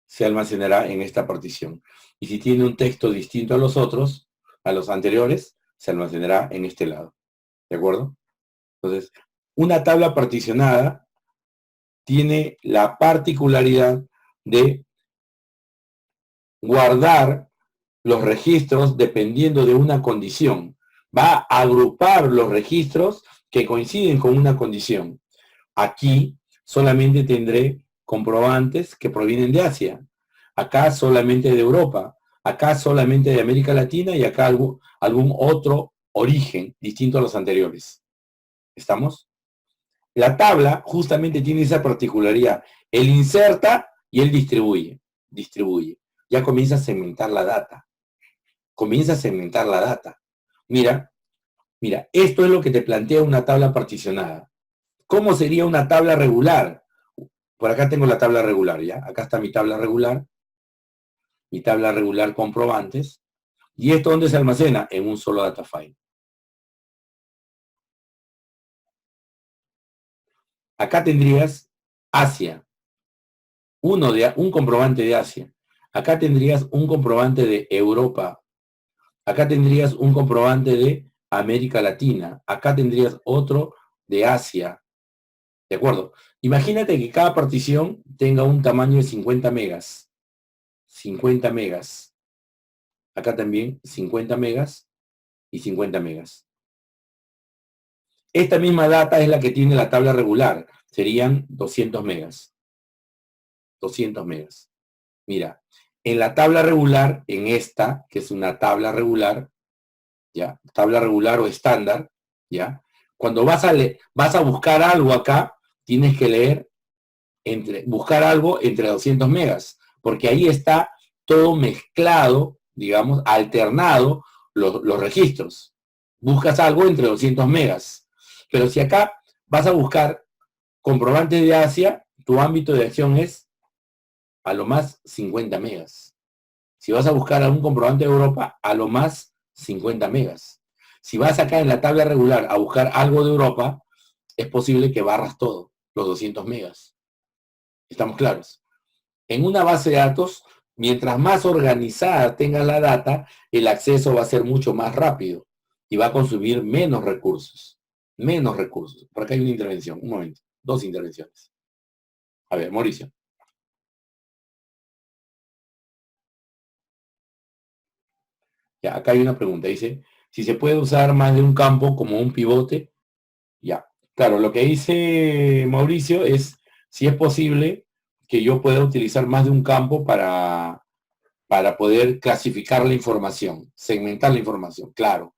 se almacenará en esta partición. Y si tiene un texto distinto a los otros, a los anteriores, se almacenará en este lado. ¿De acuerdo? Entonces, una tabla particionada tiene la particularidad de guardar los registros dependiendo de una condición. Va a agrupar los registros que coinciden con una condición. Aquí solamente tendré comprobantes que provienen de Asia. Acá solamente de Europa. Acá solamente de América Latina y acá algún otro origen distinto a los anteriores. ¿Estamos? La tabla justamente tiene esa particularidad. Él inserta y él distribuye. Distribuye. Ya comienza a segmentar la data. Comienza a segmentar la data. Mira, esto es lo que te plantea una tabla particionada. ¿Cómo sería una tabla regular? Por acá tengo la tabla regular, ¿ya? Acá está mi tabla regular comprobantes. ¿Y esto dónde se almacena? En un solo data file. Acá tendrías Asia, un comprobante de Asia. Acá tendrías un comprobante de Europa. Acá tendrías un comprobante de América Latina. Acá tendrías otro de Asia. ¿De acuerdo? Imagínate que cada partición tenga un tamaño de 50 megas. 50 megas. Acá también 50 megas y 50 megas. Esta misma data es la que tiene la tabla regular. Serían 200 megas. 200 megas. Mira, en la tabla regular, en esta, que es una tabla regular, ¿ya? Tabla regular o estándar, ¿ya? Cuando vas a buscar algo acá, tienes que leer buscar algo entre 200 megas, porque ahí está todo mezclado, digamos, alternado los registros. Buscas algo entre 200 megas. Pero si acá vas a buscar comprobantes de Asia, tu ámbito de acción es a lo más 50 megas. Si vas a buscar algún comprobante de Europa, a lo más 50 megas. Si vas acá en la tabla regular a buscar algo de Europa, es posible que barras todo, los 200 megas. ¿Estamos claros? En una base de datos, mientras más organizada tengas la data, el acceso va a ser mucho más rápido y va a consumir menos recursos. Menos recursos. Por acá hay una intervención. Un momento. Dos intervenciones. A ver, Mauricio. Ya, acá hay una pregunta. Dice, si se puede usar más de un campo como un pivote. Ya. Claro, lo que dice Mauricio es si es posible que yo pueda utilizar más de un campo para poder clasificar la información, segmentar la información. Claro.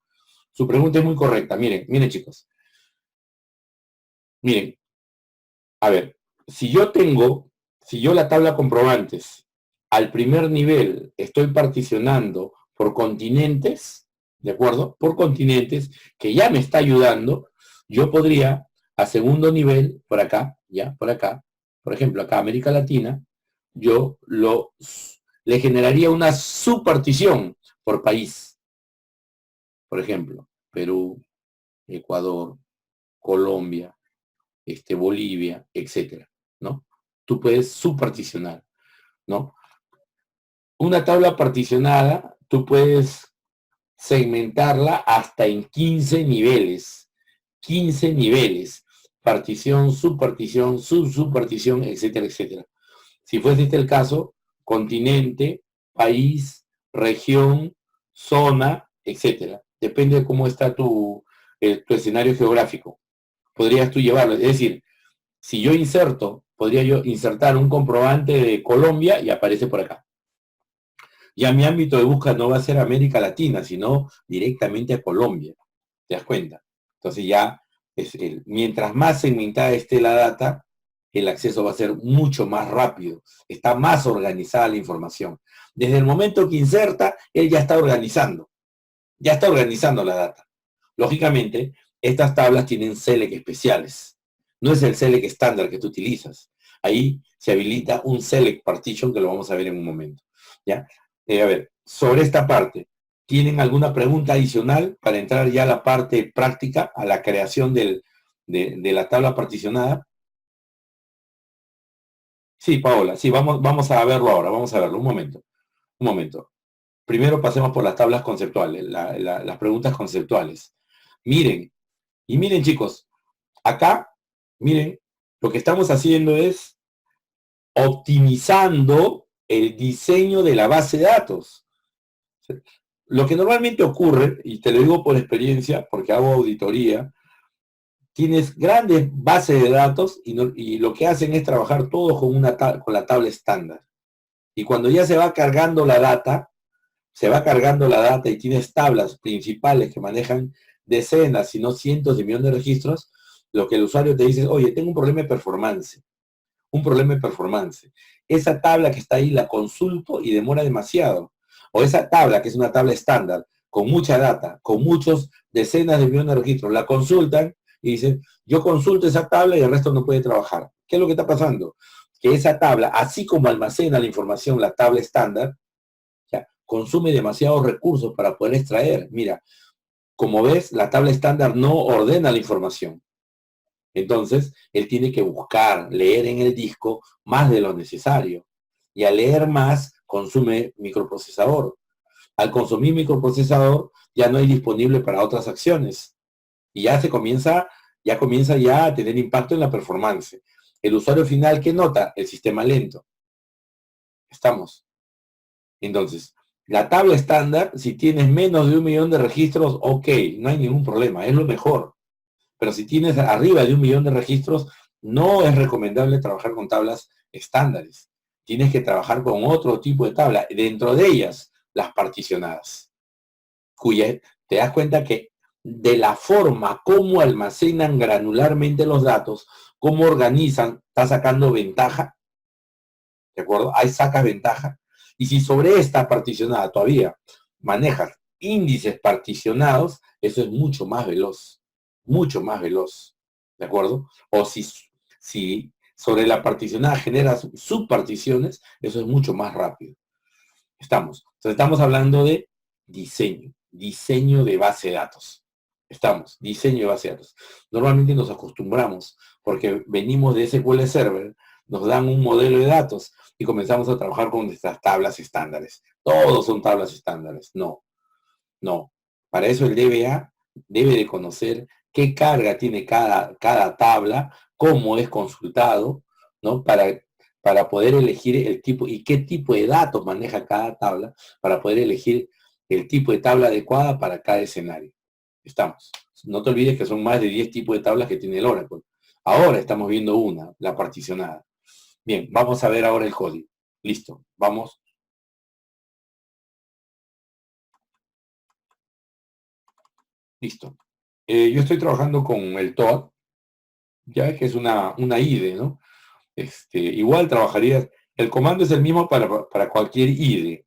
Su pregunta es muy correcta. Miren chicos. Miren, a ver, si yo la tabla comprobantes al primer nivel estoy particionando por continentes, ¿de acuerdo? Por continentes, que ya me está ayudando, yo podría a segundo nivel, por acá, ya, por ejemplo, acá América Latina, yo le generaría una subpartición por país. Por ejemplo, Perú, Ecuador, Colombia, Bolivia, etcétera, ¿no? Tú puedes subparticionar, ¿no? Una tabla particionada, tú puedes segmentarla hasta en 15 niveles. 15 niveles. Partición, subpartición, subpartición, etcétera, etcétera. Si fuese este el caso, continente, país, región, zona, etcétera. Depende de cómo está tu escenario geográfico. Podrías tú llevarlo. Es decir, si yo podría yo insertar un comprobante de Colombia y aparece por acá. Ya mi ámbito de búsqueda no va a ser América Latina, sino directamente a Colombia. ¿Te das cuenta? Entonces ya, mientras más segmentada esté la data, el acceso va a ser mucho más rápido. Está más organizada la información. Desde el momento que inserta, él ya está organizando. Ya está organizando la data. Lógicamente, estas tablas tienen select especiales. No es el select estándar que tú utilizas. Ahí se habilita un select partition que lo vamos a ver en un momento. ¿Ya? A ver, sobre esta parte, ¿tienen alguna pregunta adicional para entrar ya a la parte práctica, a la creación de la tabla particionada? Sí, Paola, sí, vamos a verlo ahora, vamos a verlo, un momento, un momento. Primero pasemos por las tablas conceptuales, las preguntas conceptuales. Miren, y miren chicos, acá, miren, lo que estamos haciendo es optimizando el diseño de la base de datos. Lo que normalmente ocurre, y te lo digo por experiencia, porque hago auditoría, tienes grandes bases de datos y lo que hacen es trabajar todos con la tabla estándar. Y cuando ya se va cargando la data y tienes tablas principales que manejan decenas, si no cientos de millones de registros, lo que el usuario te dice es, oye, tengo un problema de performance. Esa tabla que está ahí la consulto y demora demasiado. O esa tabla, que es una tabla estándar, con mucha data, con muchos decenas de millones de registros, la consultan y dicen, yo consulto esa tabla y el resto no puede trabajar. ¿Qué es lo que está pasando? Que esa tabla, así como almacena la información, la tabla estándar, ya, consume demasiados recursos para poder extraer. Mira, como ves, la tabla estándar no ordena la información. Entonces, él tiene que buscar, leer en el disco más de lo necesario. Y al leer más, consume microprocesador. Al consumir microprocesador, ya no hay disponible para otras acciones. Y ya comienza ya a tener impacto en la performance. El usuario final, ¿qué nota? El sistema lento. Estamos. Entonces, la tabla estándar, si tienes menos de 1 millón de registros, ok, no hay ningún problema, es lo mejor. Pero si tienes arriba de 1 millón de registros, no es recomendable trabajar con tablas estándares. Tienes que trabajar con otro tipo de tabla, dentro de ellas las particionadas, cuya te das cuenta que de la forma como almacenan granularmente los datos, cómo organizan, está sacando ventaja, ¿de acuerdo? Ahí sacas ventaja. Y si sobre esta particionada todavía manejas índices particionados, eso es mucho más veloz, ¿de acuerdo? O si sobre la particionada generas subparticiones, eso es mucho más rápido. Entonces estamos hablando de diseño de base de datos. Diseño de base de datos. Normalmente nos acostumbramos, porque venimos de SQL Server, nos dan un modelo de datos y comenzamos a trabajar con nuestras tablas estándares. Todos son tablas estándares. No, no. Para eso el DBA debe de conocer qué carga tiene cada tabla, cómo es consultado, ¿no? Para poder elegir el tipo y qué tipo de datos maneja cada tabla, para poder elegir el tipo de tabla adecuada para cada escenario. Estamos. No te olvides que son más de 10 tipos de tablas que tiene el Oracle. Ahora estamos viendo una, la particionada. Bien, vamos a ver ahora el código. Listo, vamos. Listo. Yo estoy trabajando con el TOAD, ya que es una IDE, ¿no? Igual trabajaría, el comando es el mismo para cualquier IDE.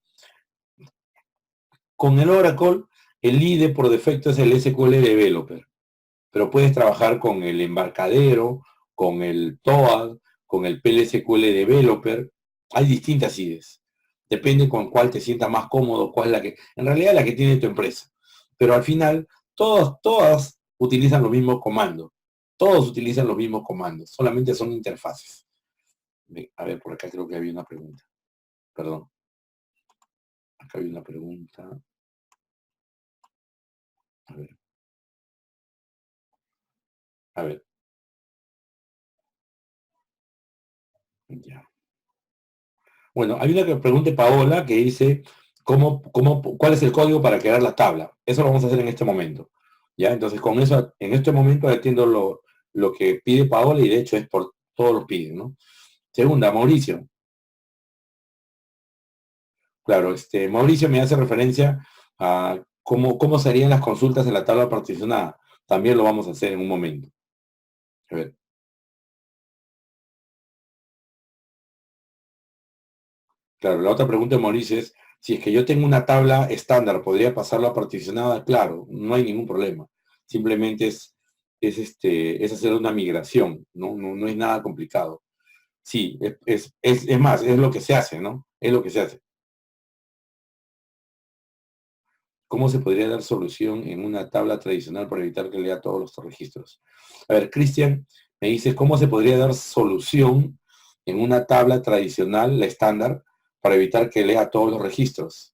Con el Oracle, el IDE por defecto es el SQL Developer, pero puedes trabajar con el embarcadero, con el TOAD, con el PLSQL Developer. Hay distintas IDEs. Depende con cuál te sienta más cómodo, cuál es la que, en realidad la que tiene tu empresa. Pero al final, todas utilizan los mismos comandos. Todos utilizan los mismos comandos, solamente son interfaces. A ver, por acá creo que había una pregunta. Perdón. Acá había una pregunta. A ver. A ver. Ya. Bueno, hay una que pregunte Paola que dice, ¿cuál es el código para crear la tabla? Eso lo vamos a hacer en este momento. ¿Ya? Entonces, con eso, en este momento atiendo lo que pide Paola y de hecho es por todos los piden, ¿no? Segunda, Mauricio. Claro, Mauricio me hace referencia a cómo serían las consultas en la tabla particionada. También lo vamos a hacer en un momento. A ver. Claro, la otra pregunta de Mauricio es, si es que yo tengo una tabla estándar, ¿podría pasarla a particionada? Claro, no hay ningún problema. Simplemente es hacer una migración, ¿no? No es nada complicado. Sí, es más, es lo que se hace, ¿no? Es lo que se hace. ¿Cómo se podría dar solución en una tabla tradicional para evitar que lea todos los registros? A ver, Cristian me dice, ¿cómo se podría dar solución en una tabla tradicional, la estándar, para evitar que lea todos los registros?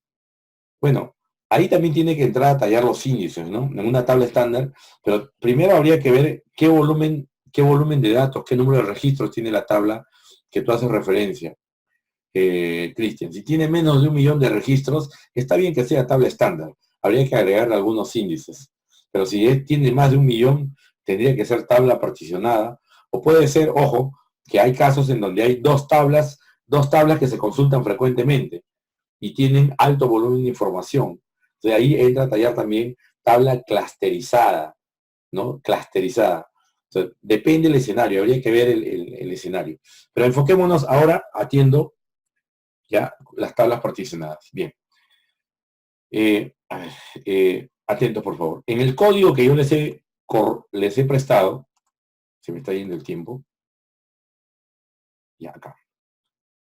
Bueno, ahí también tiene que entrar a tallar los índices, ¿no? En una tabla estándar, pero primero habría que ver qué volumen de datos, qué número de registros tiene la tabla que tú haces referencia, Cristian. Si tiene menos de 1 millón de registros, está bien que sea tabla estándar. Habría que agregar algunos índices. Pero si tiene más de 1 millón, tendría que ser tabla particionada, o puede ser, ojo, que hay casos en donde hay dos tablas que se consultan frecuentemente y tienen alto volumen de información. Entonces ahí entra a tallar también tabla clusterizada, ¿no? Clusterizada. Entonces, depende del escenario, habría que ver el escenario. Pero enfoquémonos ahora, atiendo ya las tablas particionadas. Bien. A ver, atentos por favor. En el código que yo les he prestado, se me está yendo el tiempo. Ya, acá.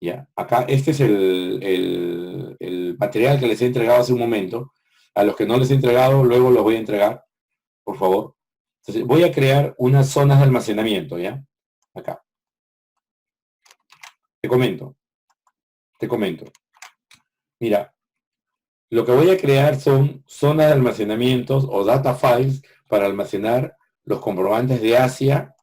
Ya, acá, este es el material que les he entregado hace un momento. A los que no les he entregado, luego los voy a entregar, por favor. Entonces, voy a crear unas zonas de almacenamiento, ¿ya? Acá. Te comento. Mira, lo que voy a crear son zonas de almacenamientos o data files para almacenar los comprobantes de Asia,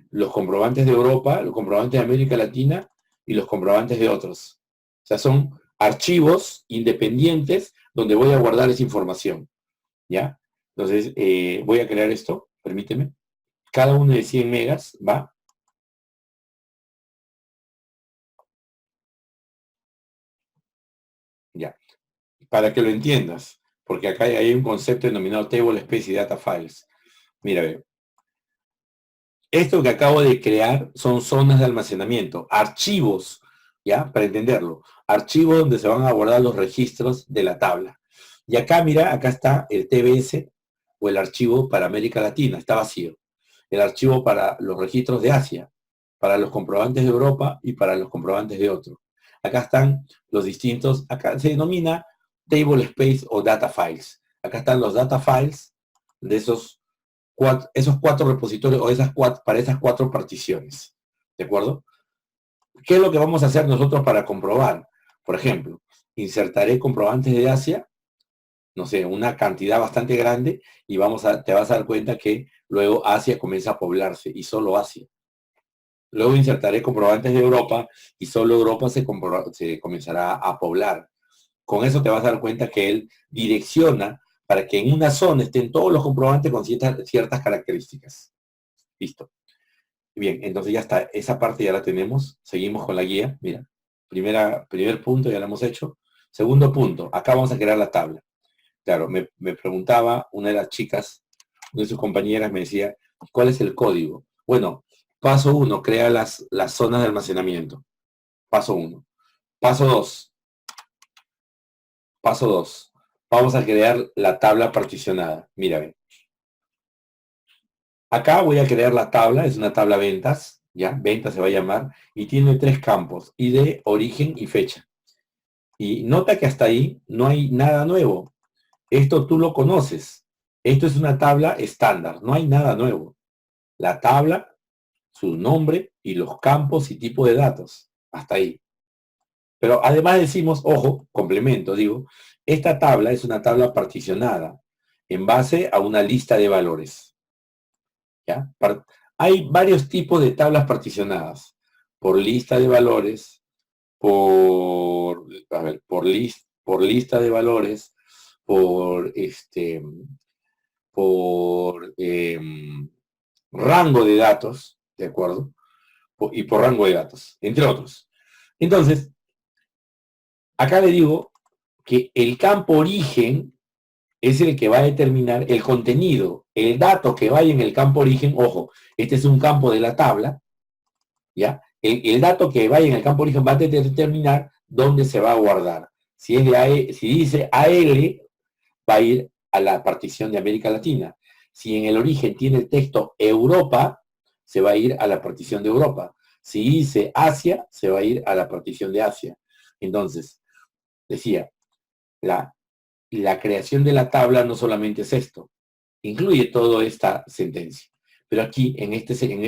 los comprobantes de Europa, los comprobantes de América Latina y los comprobantes de otros. O sea, son archivos independientes donde voy a guardar esa información. ¿Ya? Entonces, voy a crear esto, permíteme. Cada uno de 100 megas, ¿va? Ya. Para que lo entiendas, porque acá hay un concepto denominado Table Space y Data Files. Mira, ve. Esto que acabo de crear son zonas de almacenamiento, archivos, ¿ya? Para entenderlo. Archivos donde se van a guardar los registros de la tabla. Y acá, mira, acá está el TBS o el archivo para América Latina, está vacío. El archivo para los registros de Asia, para los comprobantes de Europa y para los comprobantes de otro. Acá están los distintos, acá se denomina Table Space o Data Files. Acá están los Data Files de esos cuatro repositorios o para esas cuatro particiones. ¿De acuerdo? ¿Qué es lo que vamos a hacer nosotros para comprobar? Por ejemplo, insertaré comprobantes de Asia, no sé, una cantidad bastante grande, y te vas a dar cuenta que luego Asia comienza a poblarse, y solo Asia. Luego insertaré comprobantes de Europa, y solo Europa se comenzará a poblar. Con eso te vas a dar cuenta que él direcciona para que en una zona estén todos los comprobantes con ciertas características. Listo. Bien, entonces ya está. Esa parte ya la tenemos. Seguimos con la guía. Mira, primer punto ya lo hemos hecho. Segundo punto, acá vamos a crear la tabla. Claro, me preguntaba una de las chicas, una de sus compañeras me decía, ¿cuál es el código? Bueno, paso 1, crea las zonas de almacenamiento. Paso 1. Paso 2. Paso 2. Vamos a crear la tabla particionada. Mira, ven. Acá voy a crear la tabla, es una tabla ventas, ¿ya? Ventas se va a llamar, y tiene 3 campos, ID, origen y fecha. Y nota que hasta ahí no hay nada nuevo. Esto tú lo conoces. Esto es una tabla estándar, no hay nada nuevo. La tabla, su nombre y los campos y tipo de datos. Hasta ahí. Pero además decimos, ojo, complemento, digo, esta tabla es una tabla particionada en base a una lista de valores. ¿Ya? Hay varios tipos de tablas particionadas. Por lista de valores, por lista de valores, por rango de datos, ¿de acuerdo? Y por rango de datos, entre otros. Entonces, acá le digo que el campo origen es el que va a determinar el contenido, el dato que vaya en el campo origen. Ojo, este es un campo de la tabla, ¿ya? El dato que vaya en el campo origen va a determinar dónde se va a guardar. Si dice AL, va a ir a la partición de América Latina. Si en el origen tiene el texto Europa, se va a ir a la partición de Europa. Si dice Asia, se va a ir a la partición de Asia. Entonces, decía, la creación de la tabla no solamente es esto, incluye toda esta sentencia. Pero aquí, en este segundo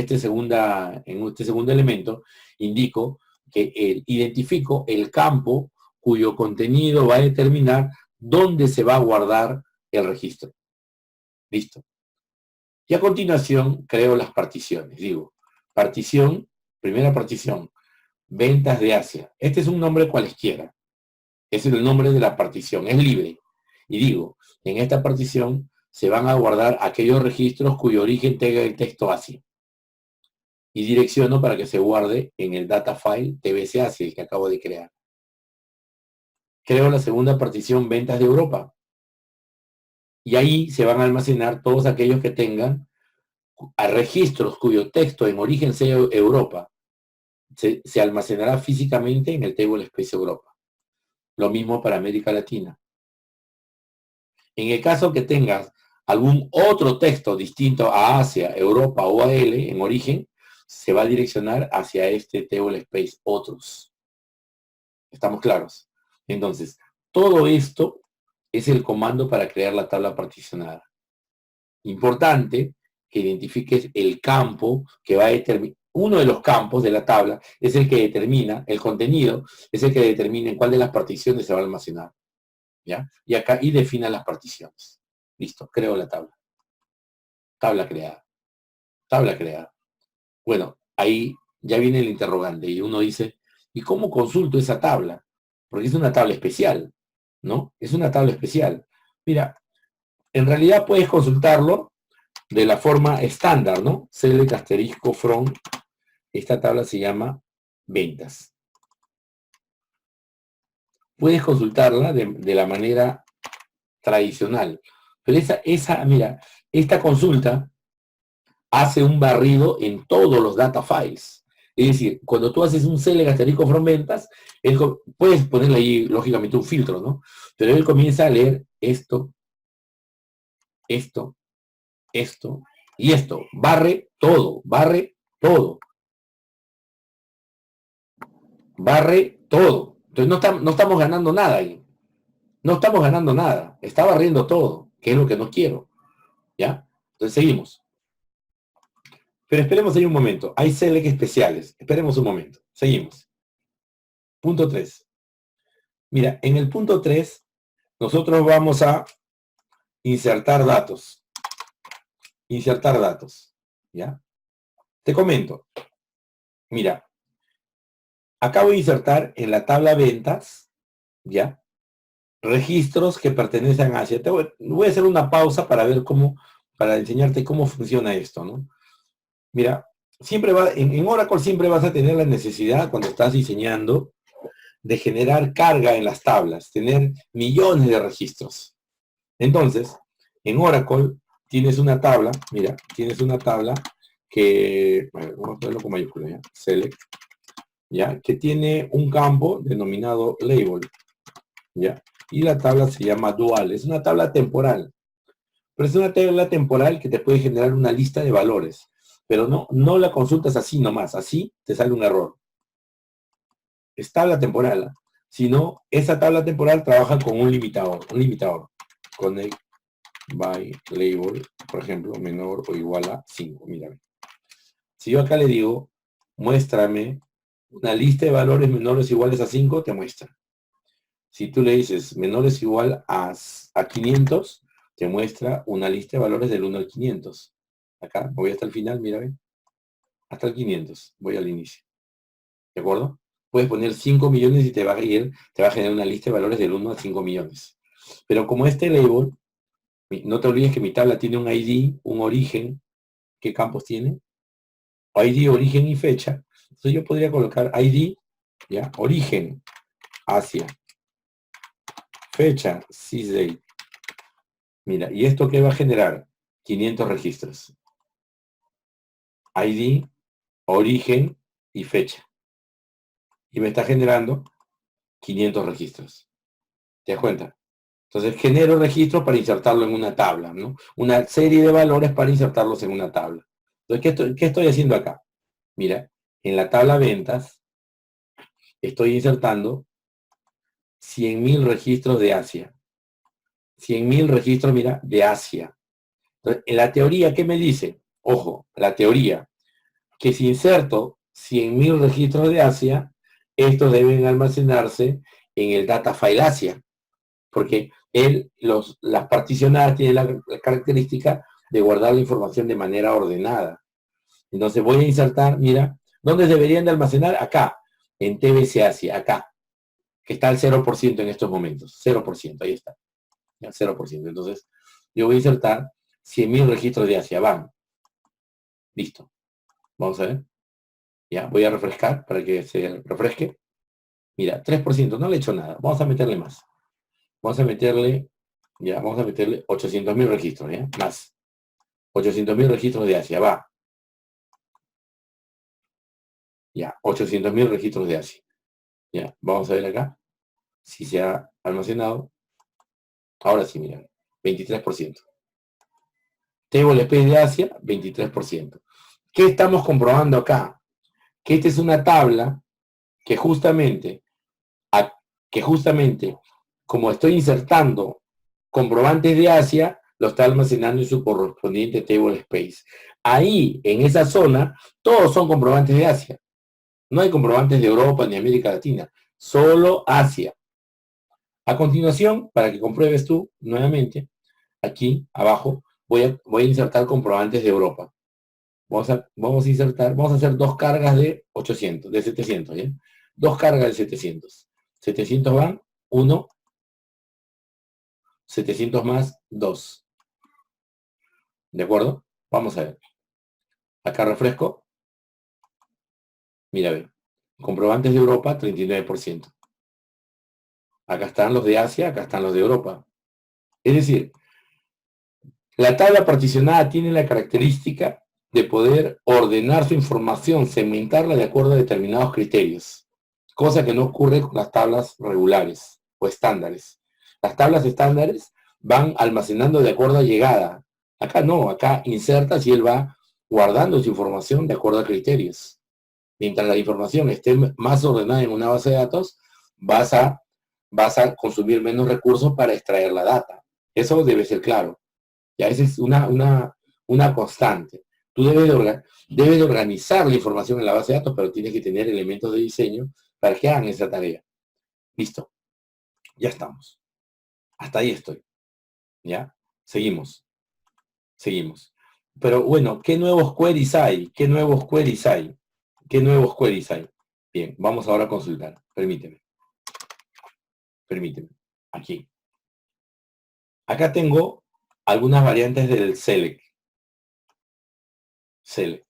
elemento, indico que identifico el campo cuyo contenido va a determinar dónde se va a guardar el registro. Listo. Y a continuación creo las particiones. Digo, primera partición, ventas de Asia. Este es un nombre cualesquiera. Ese es el nombre de la partición, es libre. Y digo, en esta partición se van a guardar aquellos registros cuyo origen tenga el texto ASCII. Y direcciono para que se guarde en el data file TBC ASCII, el que acabo de crear. Creo la segunda partición ventas de Europa. Y ahí se van a almacenar todos aquellos que tengan a registros cuyo texto en origen sea Europa. Se almacenará físicamente en el Table Space Europa. Lo mismo para América Latina. En el caso que tengas algún otro texto distinto a Asia, Europa o AL en origen, se va a direccionar hacia este Table Space otros. ¿Estamos claros? Entonces, todo esto es el comando para crear la tabla particionada. Importante que identifiques el campo que va a determinar. Uno de los campos de la tabla es el que determina, el contenido es el que determina en cuál de las particiones se va a almacenar. ¿Ya? Y acá, y defina las particiones. Listo, creo la tabla. Tabla creada. Tabla creada. Bueno, ahí ya viene el interrogante y uno dice, ¿y cómo consulto esa tabla? Porque es una tabla especial, ¿no? Es una tabla especial. Mira, en realidad puedes consultarlo de la forma estándar, ¿no? Select asterisco from. Esta tabla se llama ventas. Puedes consultarla de la manera tradicional. Pero mira, esta consulta hace un barrido en todos los data files. Es decir, cuando tú haces un select asterisco from ventas, puedes ponerle ahí, lógicamente, un filtro, ¿no? Pero él comienza a leer esto, esto, esto y esto. Barre todo, barre todo. Barre todo. Entonces no estamos ganando nada ahí. No estamos ganando nada. Está barriendo todo, que es lo que no quiero. ¿Ya? Entonces seguimos. Pero esperemos ahí un momento. Hay select especiales. Esperemos un momento. Seguimos. Punto 3. Mira, en el punto 3, nosotros vamos a insertar datos. Insertar datos. ¿Ya? Te comento. Mira, acabo de insertar en la tabla ventas, ¿ya? Registros que pertenecen a Asia. Voy a hacer una pausa para ver para enseñarte cómo funciona esto, ¿no? Mira, en Oracle siempre vas a tener la necesidad, cuando estás diseñando, de generar carga en las tablas, tener millones de registros. Entonces, en Oracle tienes una tabla, mira, tienes una tabla que, vamos a ponerlo con mayúsculas, ¿ya? Select, ¿ya? Que tiene un campo denominado label, ¿ya? Y la tabla se llama dual, es una tabla temporal. Pero es una tabla temporal que te puede generar una lista de valores. Pero no la consultas así nomás, así te sale un error. Es tabla temporal, sino esa tabla temporal trabaja con un limitador. Connect by label, por ejemplo, menor o igual a 5. Mírame. Si yo acá le digo, muéstrame una lista de valores menores o iguales a 5, te muestra. Si tú le dices menores o igual a 500, te muestra una lista de valores del 1 al 500. Acá, voy hasta el final, mírame. Hasta el 500, voy al inicio. ¿De acuerdo? Puedes poner 5 millones y te va a generar una lista de valores del 1 a 5 millones. Pero como este label, no te olvides que mi tabla tiene un ID, un origen. ¿Qué campos tiene? ID, origen y fecha. Entonces yo podría colocar ID, ¿ya? Origen, Asia. Fecha, sysdate. Mira, ¿y esto qué va a generar? 500 registros. ID, origen y fecha. Y me está generando 500 registros. ¿Te das cuenta? Entonces genero registros para insertarlo en una tabla, ¿no? Una serie de valores para insertarlos en una tabla. Entonces, ¿qué estoy haciendo acá? Mira, en la tabla ventas estoy insertando 100.000 registros de Asia. 100.000 registros, mira, de Asia. Entonces, en la teoría, ¿qué me dice? Ojo, la teoría, que si inserto 100.000 registros de Asia, estos deben almacenarse en el data file Asia, porque las particionadas tienen la característica de guardar la información de manera ordenada. Entonces voy a insertar, mira, ¿dónde deberían de almacenar? Acá, en TBC Asia, acá, que está al 0% en estos momentos. 0%, ahí está. Ya, 0%. Entonces, yo voy a insertar 100.000 registros de Asia. Van. Listo. Vamos a ver. Ya, voy a refrescar para que se refresque. Mira, 3%, no le he hecho nada. Vamos a meterle más. Vamos a meterle 800.000 registros, ¿ya? Más. 800.000 registros de Asia, va. Ya, 800.000 registros de Asia. Ya, vamos a ver acá si se ha almacenado. Ahora sí, mira, 23%. Table Space de Asia, 23%. ¿Qué estamos comprobando acá? Que esta es una tabla que justamente, como estoy insertando comprobantes de Asia, lo está almacenando en su correspondiente table space. Ahí, en esa zona, todos son comprobantes de Asia. No hay comprobantes de Europa ni América Latina, solo Asia. A continuación, para que compruebes tú nuevamente, aquí abajo voy a insertar comprobantes de Europa. Vamos a hacer dos cargas de 800, de 700, ¿ya? Dos cargas de 700. 700 van, 1, 700 más 2. ¿De acuerdo? Vamos a ver. Acá refresco. Mira, ve. Comprobantes de Europa, 39%. Acá están los de Asia, acá están los de Europa. Es decir, la tabla particionada tiene la característica de poder ordenar su información, segmentarla de acuerdo a determinados criterios, cosa que no ocurre con las tablas regulares o estándares. Las tablas estándares van almacenando de acuerdo a llegada. Acá no, acá insertas y él va guardando su información de acuerdo a criterios. Mientras la información esté más ordenada en una base de datos, vas a consumir menos recursos para extraer la data. Eso debe ser claro. Ya esa es una constante. Tú debes de organizar la información en la base de datos, pero tienes que tener elementos de diseño para que hagan esa tarea. Listo. Ya estamos. Hasta ahí estoy. ¿Ya? Seguimos. Seguimos. Pero bueno, ¿qué nuevos queries hay? ¿Qué nuevos queries hay? ¿Qué nuevos queries hay? Bien, vamos ahora a consultar. Permíteme. Permíteme. Aquí. Acá tengo algunas variantes del select. Select.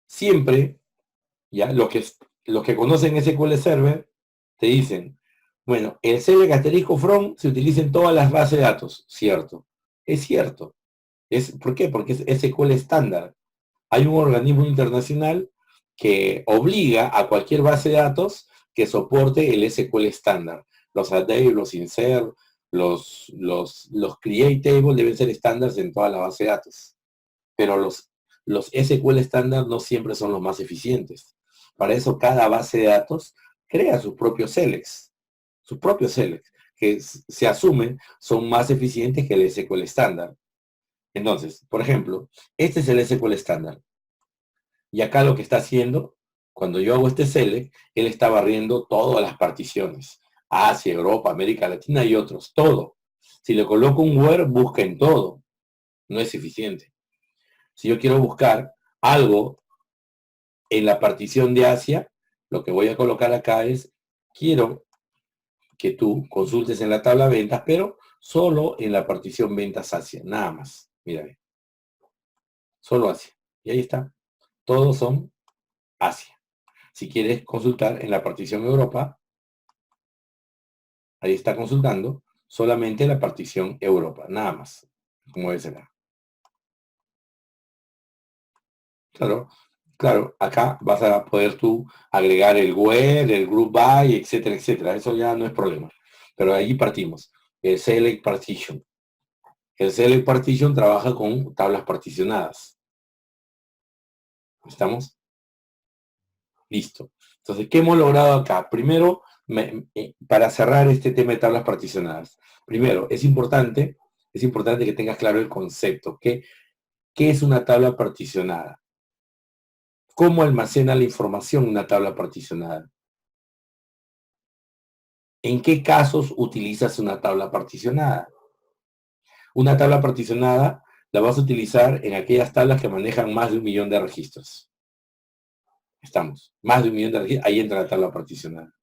Siempre, ya, los que conocen SQL Server, te dicen, bueno, el select asterisco from se utiliza en todas las bases de datos. Cierto. Es cierto. ¿Por qué? Porque es SQL estándar. Hay un organismo internacional que obliga a cualquier base de datos que soporte el SQL estándar. Los ADAE, los insert, los create table deben ser estándares en toda la base de datos. Pero los SQL estándar no siempre son los más eficientes. Para eso cada base de datos crea sus propios selects, que se asumen son más eficientes que el SQL estándar. Entonces, por ejemplo, este es el SQL estándar. Y acá lo que está haciendo, cuando yo hago este select, él está barriendo todas las particiones. Asia, Europa, América Latina y otros, todo. Si le coloco un where, busca en todo. No es eficiente. Si yo quiero buscar algo en la partición de Asia, lo que voy a colocar acá es, quiero que tú consultes en la tabla ventas, pero solo en la partición ventas Asia, nada más. Mira, solo Asia. Y ahí está. Todos son Asia. Si quieres consultar en la partición Europa, ahí está consultando solamente la partición Europa, nada más, como debe ser. Claro, claro, acá vas a poder tú agregar el where, el group by, etcétera, etcétera. Eso ya no es problema. Pero ahí partimos. El select partition. El select partition trabaja con tablas particionadas. ¿Estamos? Listo. Entonces, ¿qué hemos logrado acá? Primero, para cerrar este tema de tablas particionadas. Primero, es importante que tengas claro el concepto. ¿Qué es una tabla particionada? ¿Cómo almacena la información una tabla particionada? ¿En qué casos utilizas una tabla particionada? Una tabla particionada la vas a utilizar en aquellas tablas que manejan más de 1.000.000 de registros. Estamos. Más de 1.000.000 de registros, ahí entra la tabla particionada.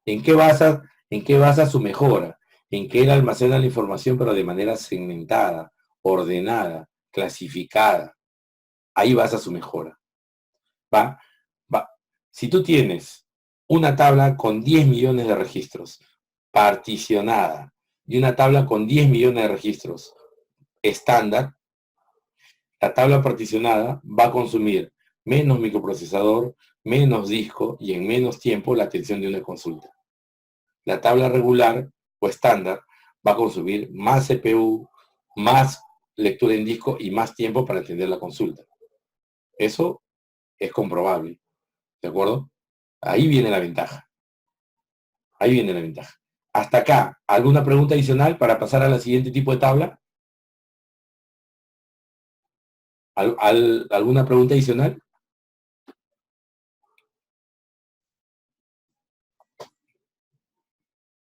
¿En qué basa su mejora? en que él almacena la información, pero de manera segmentada, ordenada, clasificada. Ahí vas a su mejora. ¿Va? Va. Si tú tienes una tabla con 10 millones de registros, particionada, y una tabla con 10 millones de registros, estándar, la tabla particionada va a consumir menos microprocesador, menos disco y en menos tiempo la atención de una consulta. La tabla regular o estándar va a consumir más CPU, más lectura en disco y más tiempo para atender la consulta. Eso es comprobable, ¿de acuerdo? Ahí viene la ventaja. Ahí viene la ventaja. Hasta acá, ¿alguna pregunta adicional para pasar a la siguiente tipo de tabla? ¿Alguna pregunta adicional?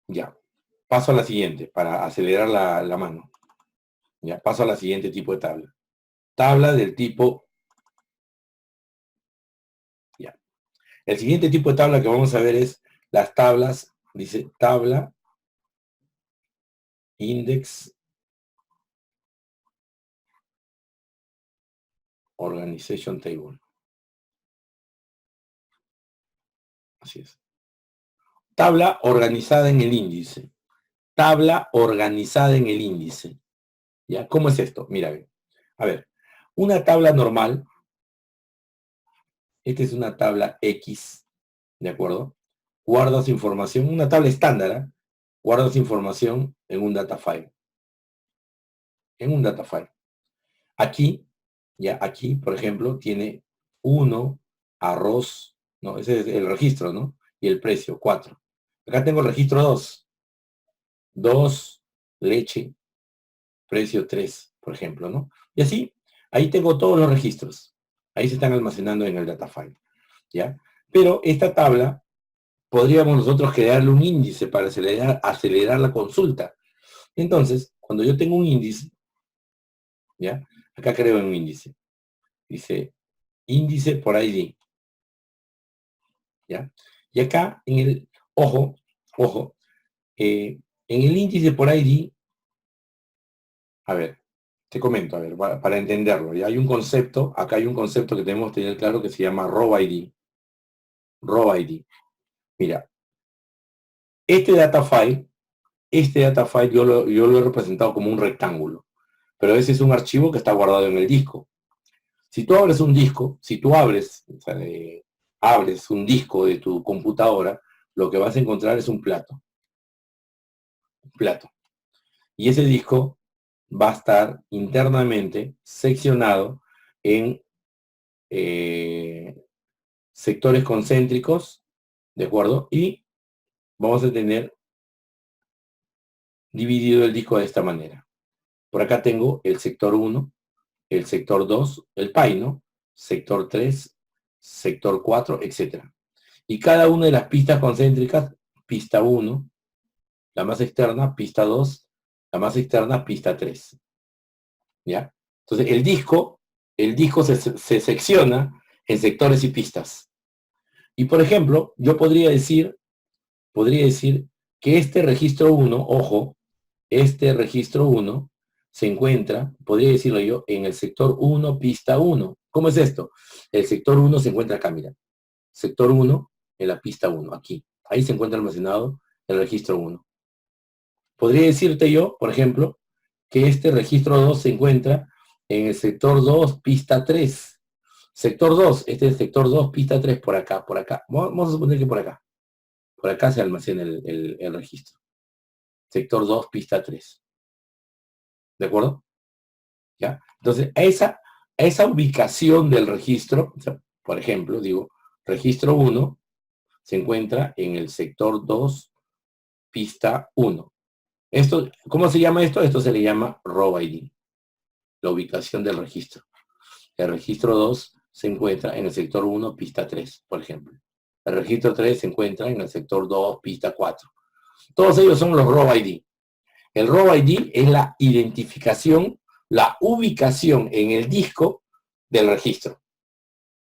Ya. Paso a la siguiente, para acelerar la mano. Ya, paso a la siguiente tipo de tabla. Tabla del tipo... Ya. El siguiente tipo de tabla que vamos a ver es las tablas, dice tabla, index, organization table. Así es. Tabla organizada en el índice. Tabla organizada en el índice. ¿Ya? ¿Cómo es esto? Mira, a ver, una tabla normal, esta es una tabla X, ¿de acuerdo? Guardas información, una tabla estándar, ¿eh? Guardas información en un data file. En un data file. Aquí, ya aquí, por ejemplo, tiene 1, arroz, ¿no? Ese es el registro, ¿no? Y el precio, 4. Acá tengo el registro 2. 2, leche, precio 3, por ejemplo, ¿no? Y así, ahí tengo todos los registros. Ahí se están almacenando en el data file, ¿ya? Pero esta tabla, podríamos nosotros crearle un índice para acelerar la consulta. Entonces, cuando yo tengo un índice, ¿ya? Acá creo un índice. Dice, índice por ID, ¿ya? Y acá, en el, ojo, en el índice por ID, a ver, te comento, a ver, para entenderlo, ya hay un concepto, acá hay un concepto que tenemos que tener claro que se llama row ID. Row ID. Mira, este data file yo lo he representado como un rectángulo, pero ese es un archivo que está guardado en el disco. Si tú abres un disco, si tú abres, o sea, abres un disco de tu computadora, lo que vas a encontrar es un plato. Un plato. Y ese disco va a estar internamente seccionado en sectores concéntricos, ¿de acuerdo? Y vamos a tener dividido el disco de esta manera. Por acá tengo el sector 1, el sector 2, el PAI, ¿no? Sector 3, sector 4, etc. Y cada una de las pistas concéntricas, pista 1, la más externa, pista 2, la más externa, pista 3. ¿Ya? Entonces, el disco se secciona en sectores y pistas. Y, por ejemplo, yo podría decir que este registro 1, ojo, este registro 1 se encuentra, podría decirlo yo, en el sector 1, pista 1. ¿Cómo es esto? El sector 1 se encuentra acá, mira. Sector 1 en la pista 1, aquí. Ahí se encuentra almacenado el registro 1. Podría decirte yo, por ejemplo, que este registro 2 se encuentra en el sector 2, pista 3. Sector 2, este es el sector 2, pista 3, por acá, por acá. Vamos a suponer que por acá. Por acá se almacena el registro. Sector 2, pista 3. ¿De acuerdo? ¿Ya? Entonces, a esa ubicación del registro, o sea, por ejemplo, digo, registro 1 se encuentra en el sector 2, pista 1. Esto, ¿cómo se llama esto? Esto se le llama row ID, la ubicación del registro. El registro 2 se encuentra en el sector 1, pista 3, por ejemplo. El registro 3 se encuentra en el sector 2, pista 4. Todos ellos son los row ID. El row ID es la identificación, la ubicación en el disco del registro.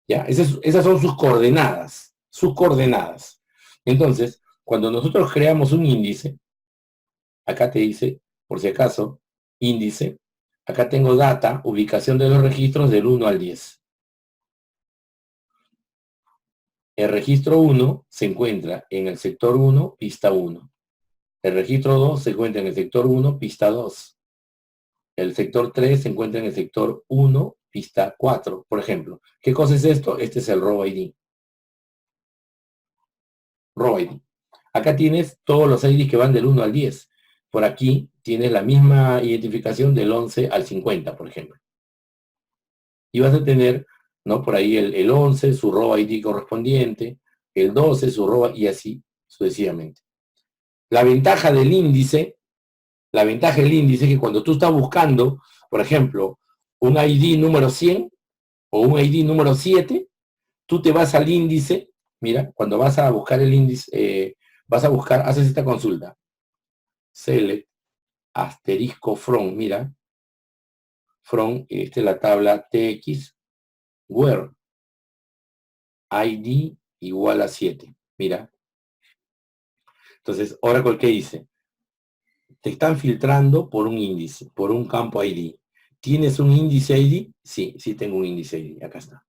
¿Ya? Esas son sus coordenadas. Sus coordenadas. Entonces, cuando nosotros creamos un índice, Acá te dice, por si acaso, índice. Acá tengo data, ubicación de los registros del 1 al 10. El registro 1 se encuentra en el sector 1, pista 1. El registro 2 se encuentra en el sector 1, pista 2. El sector 3 se encuentra en el sector 1, pista 4, por ejemplo. ¿Qué cosa es esto? Este es el row ID. Row ID. Acá tienes todos los IDs que van del 1 al 10. Por aquí tienes la misma identificación del 11 al 50, por ejemplo. Y vas a tener, ¿no? Por ahí el 11, su row ID correspondiente, el 12, su row, y así sucesivamente. La ventaja del índice es que cuando tú estás buscando, por ejemplo, un ID número 100 o un ID número 7, tú te vas al índice, mira, cuando vas a buscar el índice, vas a buscar, haces esta consulta, select, asterisco from, mira, from, esta es la tabla TX, where, ID igual a 7, mira. Entonces, Oracle, ¿qué dice? Te están filtrando por un índice, por un campo ID. ¿Tienes un índice ID? Sí, sí tengo un índice ID, acá está.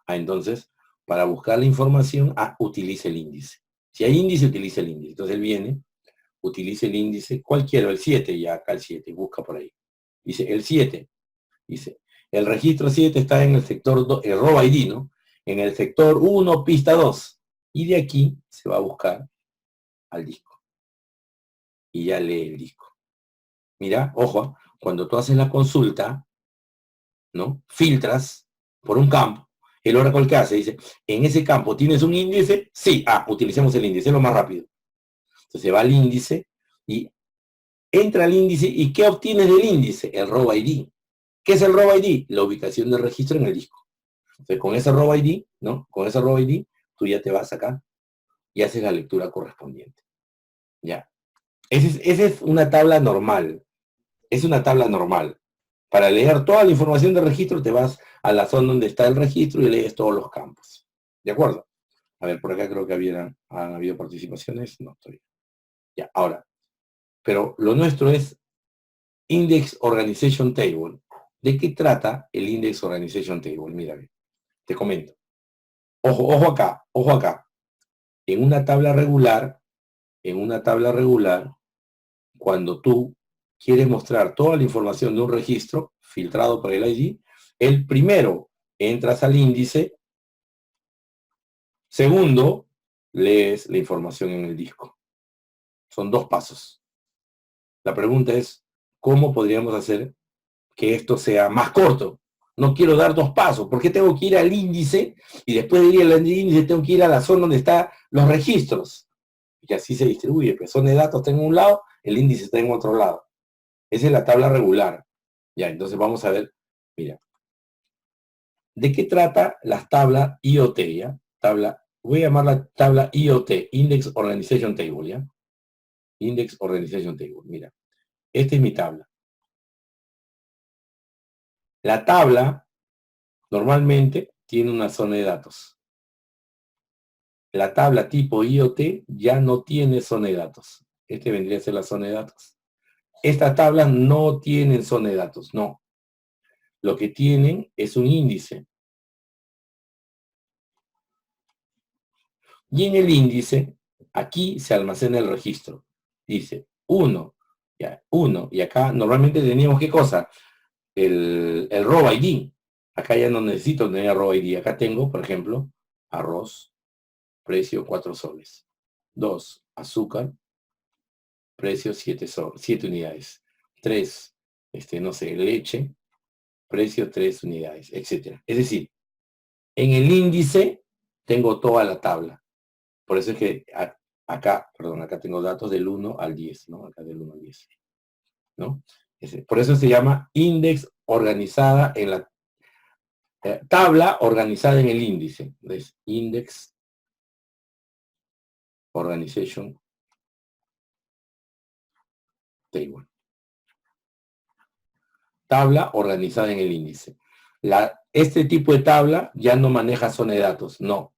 Entonces, para buscar la información, utilice el índice. Si hay índice, utilice el índice. Entonces él viene, utilice el índice, cualquiera, el 7, ya acá el 7, busca por ahí. Dice, el 7, dice, el registro 7 está en el sector 2, el row ID, ¿no? En el sector 1, pista 2. Y de aquí se va a buscar al disco. Y ya lee el disco. Mira, ojo, cuando tú haces la consulta, ¿no? Filtras por un campo. El Oracle, ¿qué hace? Dice, en ese campo, ¿tienes un índice? Sí. Utilicemos el índice, es lo más rápido. Entonces va al índice y entra al índice. ¿Y qué obtienes del índice? El row ID. ¿Qué es el row ID? La ubicación del registro en el disco. Entonces con ese row ID, ¿no? Con ese row ID, tú ya te vas acá y haces la lectura correspondiente. Ya. Esa es una tabla normal. Es una tabla normal. Para leer toda la información del registro, te vas a la zona donde está el registro y lees todos los campos. ¿De acuerdo? A ver, por acá creo que han habido participaciones. No, estoy. Ya, ahora. Pero lo nuestro es Index Organization Table. ¿De qué trata el Index Organization Table? Mira, te comento. Ojo acá, ojo acá. En una tabla regular, cuando tú quieres mostrar toda la información de un registro filtrado por el ID, el primero, entras al índice. Segundo, lees la información en el disco. Son 2 pasos. La pregunta es, ¿cómo podríamos hacer que esto sea más corto? No quiero dar 2 pasos. ¿Por qué tengo que ir al índice y después de ir al índice tengo que ir a la zona donde están los registros? Y así se distribuye. Pues zona de datos está en un lado, el índice está en otro lado. Esa es la tabla regular. Ya, entonces vamos a ver, mira. ¿De qué trata las tablas IoT? ¿Ya? Voy a llamarla tabla IoT, Index Organization Table, ¿ya? Index Organization Table, mira. Esta es mi tabla. La tabla normalmente tiene una zona de datos. La tabla tipo IoT ya no tiene zona de datos. Este vendría a ser la zona de datos. Estas tablas no tienen zona de datos, no. Lo que tienen es un índice. Y en el índice, aquí se almacena el registro. Dice 1, ya, 1. Y acá normalmente teníamos, ¿qué cosa? El row ID. Acá ya no necesito tener row ID. Acá tengo, por ejemplo, arroz, precio 4 soles. 2, azúcar, precio 7 unidades. 3, no sé, leche, precio 3 unidades, etcétera. Es decir, en el índice tengo toda la tabla. Por eso es que acá tengo datos del 1 al 10, ¿no? Acá del 1 al 10, ¿no? Por eso se llama index organizada en la tabla organizada en el índice. Es index organization table. Tabla organizada en el índice. Este tipo de tabla ya no maneja zona de datos, no.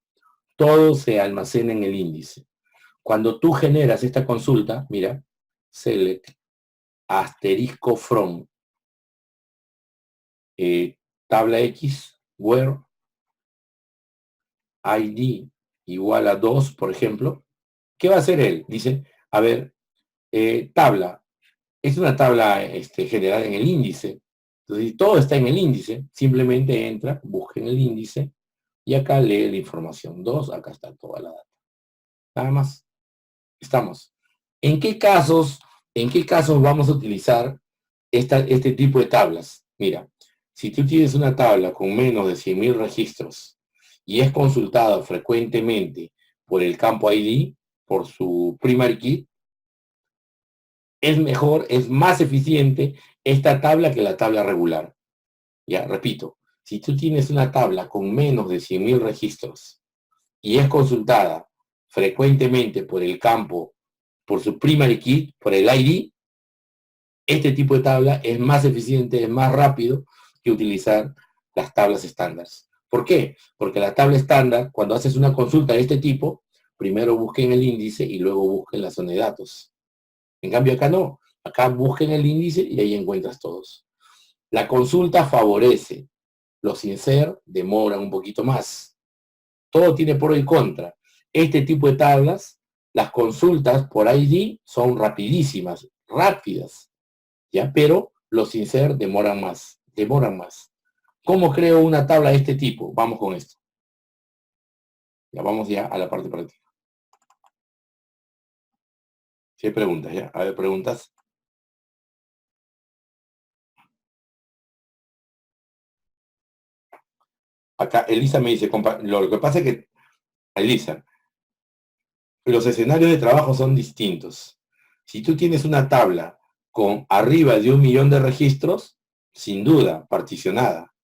Todo se almacena en el índice. Cuando tú generas esta consulta, mira, select, asterisco from, tabla X, where ID igual a 2, por ejemplo. ¿Qué va a hacer él? Dice, a ver, tabla. Es una tabla generada en el índice. Entonces, si todo está en el índice, simplemente entra, busca en el índice y acá lee la información. 2, acá está toda la data. Nada más. Estamos. ¿En qué casos vamos a utilizar este tipo de tablas? Mira, si tú tienes una tabla con menos de 100.000 registros y es consultada frecuentemente por el campo ID, por su primary key, es mejor, es más eficiente esta tabla que la tabla regular. Ya, repito, si tú tienes una tabla con menos de 100.000 registros y es consultada frecuentemente por el campo, por su primary key, por el ID, este tipo de tabla es más eficiente, es más rápido que utilizar las tablas estándar. ¿Por qué? Porque la tabla estándar, cuando haces una consulta de este tipo, primero busquen el índice y luego busquen la zona de datos. En cambio acá no, acá busquen el índice y ahí encuentras todos. La consulta favorece, los insert demoran un poquito más. Todo tiene pro y contra. Este tipo de tablas, las consultas por ID son rapidísimas, rápidas, ¿ya? Pero los insert demoran más, ¿Cómo creo una tabla de este tipo? Vamos con esto. Ya vamos ya a la parte práctica. Si hay preguntas, ya. A ver, preguntas. Acá Elisa me dice, lo que pasa es que, Elisa, los escenarios de trabajo son distintos. Si tú tienes una tabla con arriba de 1.000.000 de registros, sin duda, particionada.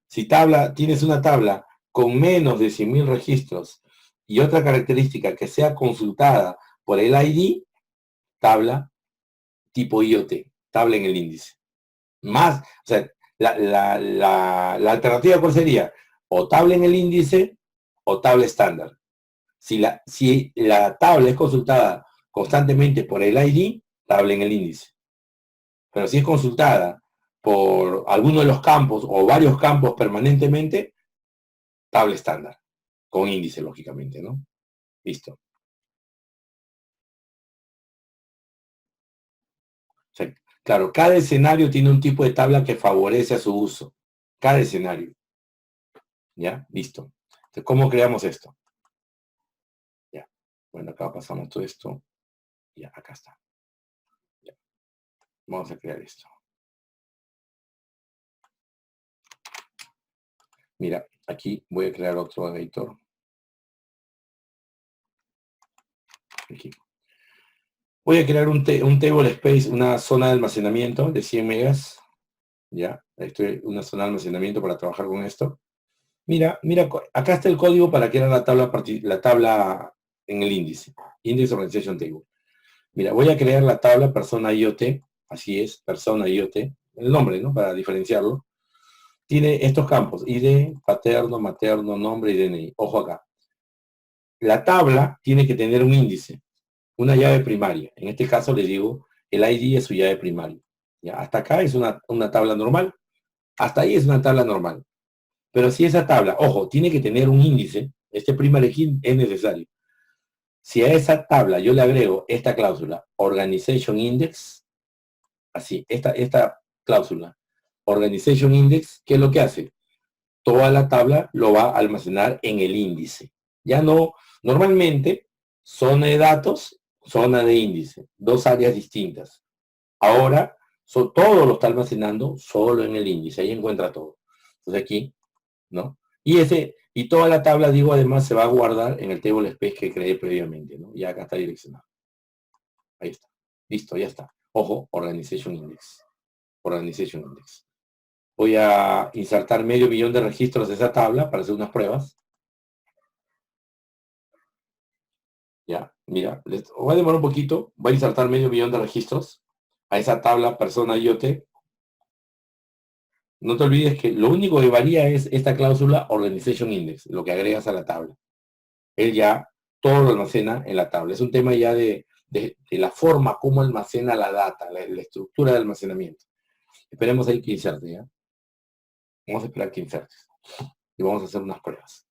Si tienes una tabla con menos de 100.000 registros y otra característica que sea consultada por el ID, tabla tipo IoT, tabla en el índice. Más, o sea, la alternativa ¿cuál sería? O tabla en el índice o tabla estándar. Si la tabla es consultada constantemente por el ID, tabla en el índice. Pero si es consultada por alguno de los campos o varios campos permanentemente, tabla estándar, con índice, lógicamente, ¿no? Listo. O sea, claro, cada escenario tiene un tipo de tabla que favorece a su uso. Cada escenario. ¿Ya? Listo. Entonces, ¿cómo creamos esto? Ya. Bueno, acá pasamos todo esto. Ya, acá está. Ya. Vamos a crear esto. Mira, aquí voy a crear otro editor. Aquí. Voy a crear un table space, una zona de almacenamiento de 100 megas. Ya, una zona de almacenamiento para trabajar con esto. Mira, acá está el código para crear la tabla en el índice. Index Organization Table. Mira, voy a crear la tabla persona IoT. Así es, persona IoT. El nombre, ¿no? Para diferenciarlo. Tiene estos campos, ID, paterno, materno, nombre y DNI. Ojo acá. La tabla tiene que tener un índice, una llave primaria. En este caso le digo, el ID es su llave primaria. ¿Ya? Hasta acá es una tabla normal. Hasta ahí es una tabla normal. Pero si esa tabla, ojo, tiene que tener un índice, este primary key es necesario. Si a esa tabla yo le agrego esta cláusula, Organization Index, así, esta cláusula, Organization Index, ¿qué es lo que hace? Toda la tabla lo va a almacenar en el índice. Ya no, normalmente, zona de datos, zona de índice, dos áreas distintas. Ahora, todo lo está almacenando solo en el índice, ahí encuentra todo. Entonces aquí, ¿no? Y toda la tabla, digo, además se va a guardar en el table space que creé previamente, ¿no? Y acá está direccionado. Ahí está. Listo, ya está. Ojo, Organization Index. Organization Index. Voy a insertar 500.000 de registros de esa tabla para hacer unas pruebas. Ya, mira, voy a demorar un poquito. Voy a insertar 500.000 de registros a esa tabla persona IoT. No te olvides que lo único que varía es esta cláusula Organization Index, lo que agregas a la tabla. Él ya todo lo almacena en la tabla. Es un tema ya de de la forma como almacena la data, la estructura de almacenamiento. Esperemos ahí que inserte, ¿ya? Vamos a esperar que insertes. Y vamos a hacer unas pruebas.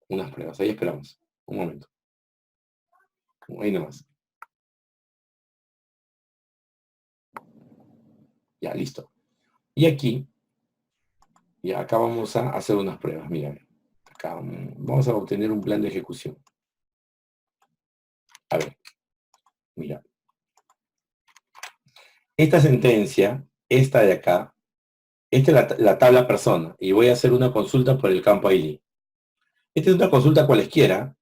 Unas pruebas. Ahí esperamos. Un momento. Ahí nomás. Ya, listo. Y aquí, ya acá vamos a hacer unas pruebas. Mira, acá vamos a obtener un plan de ejecución. A ver, mira. Esta sentencia, esta de acá, esta es la tabla persona. Y voy a hacer una consulta por el campo ID. Esta es una consulta cualesquiera.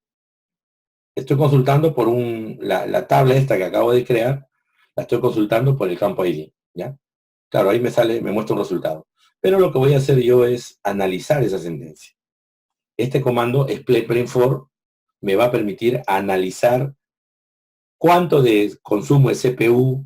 Estoy consultando por la tabla esta que acabo de crear, la estoy consultando por el campo ID, ¿ya? Claro, ahí me muestra un resultado. Pero lo que voy a hacer yo es analizar esa sentencia. Este comando, split-print-for, me va a permitir analizar cuánto de consumo de CPU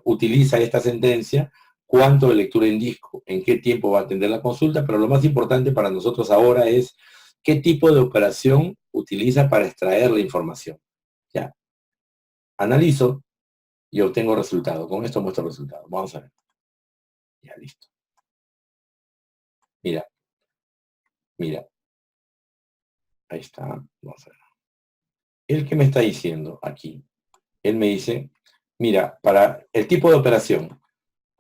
utiliza esta sentencia, cuánto de lectura en disco, en qué tiempo va a atender la consulta, pero lo más importante para nosotros ahora es qué tipo de operación utiliza para extraer la información. Ya. Analizo y obtengo resultado. Con esto muestro el resultado. Vamos a ver. Ya, listo. Mira. Mira. Ahí está. Vamos a ver. ¿El que me está diciendo aquí? Él me dice, mira, para el tipo de operación,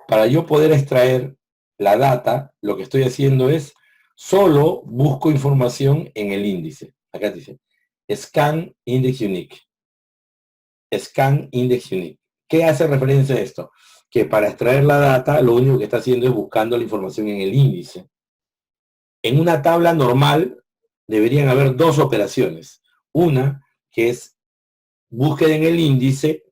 para yo poder extraer la data, lo que estoy haciendo es solo busco información en el índice. Acá dice, scan index unique. Scan index unique. ¿Qué hace referencia a esto? Que para extraer la data, lo único que está haciendo es buscando la información en el índice. En una tabla normal, deberían haber dos operaciones. Una, que es búsqueda en el índice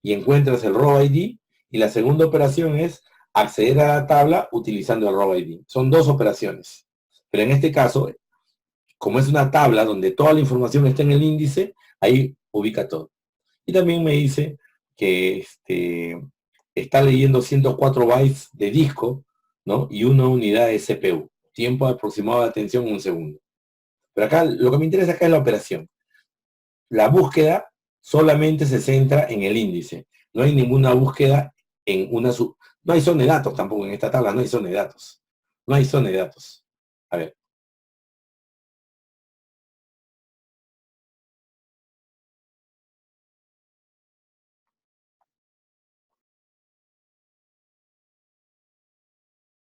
y encuentras el row ID, y la segunda operación es acceder a la tabla utilizando el row ID. Son dos operaciones. Pero en este caso, como es una tabla donde toda la información está en el índice, ahí ubica todo. Y también me dice que está leyendo 104 bytes de disco, ¿no? Y una unidad de CPU. Tiempo aproximado de atención, 1 segundo. Pero acá, lo que me interesa acá es la operación. La búsqueda solamente se centra en el índice. No hay ninguna búsqueda en una no hay zona de datos tampoco en esta tabla, no hay zona de datos. No hay zona de datos. A ver.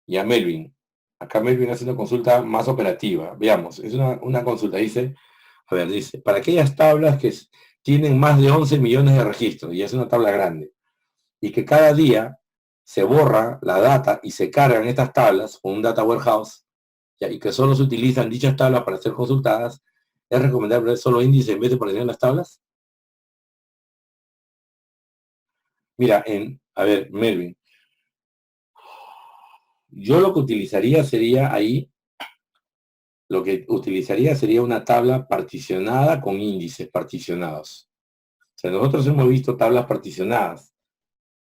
Y a Melvin. Acá Melvin hace una consulta más operativa. Veamos, es una consulta. Dice, a ver, dice, para aquellas tablas que tienen más de 11 millones de registros, y es una tabla grande, y que cada día se borra la data y se cargan estas tablas con un data warehouse, ¿ya? Y que solo se utilizan dichas tablas para ser consultadas, ¿es recomendable solo índice en vez de poner las tablas? Mira, a ver, Melvin, yo lo que utilizaría sería ahí, lo que utilizaría sería una tabla particionada con índices particionados. O sea, nosotros hemos visto tablas particionadas,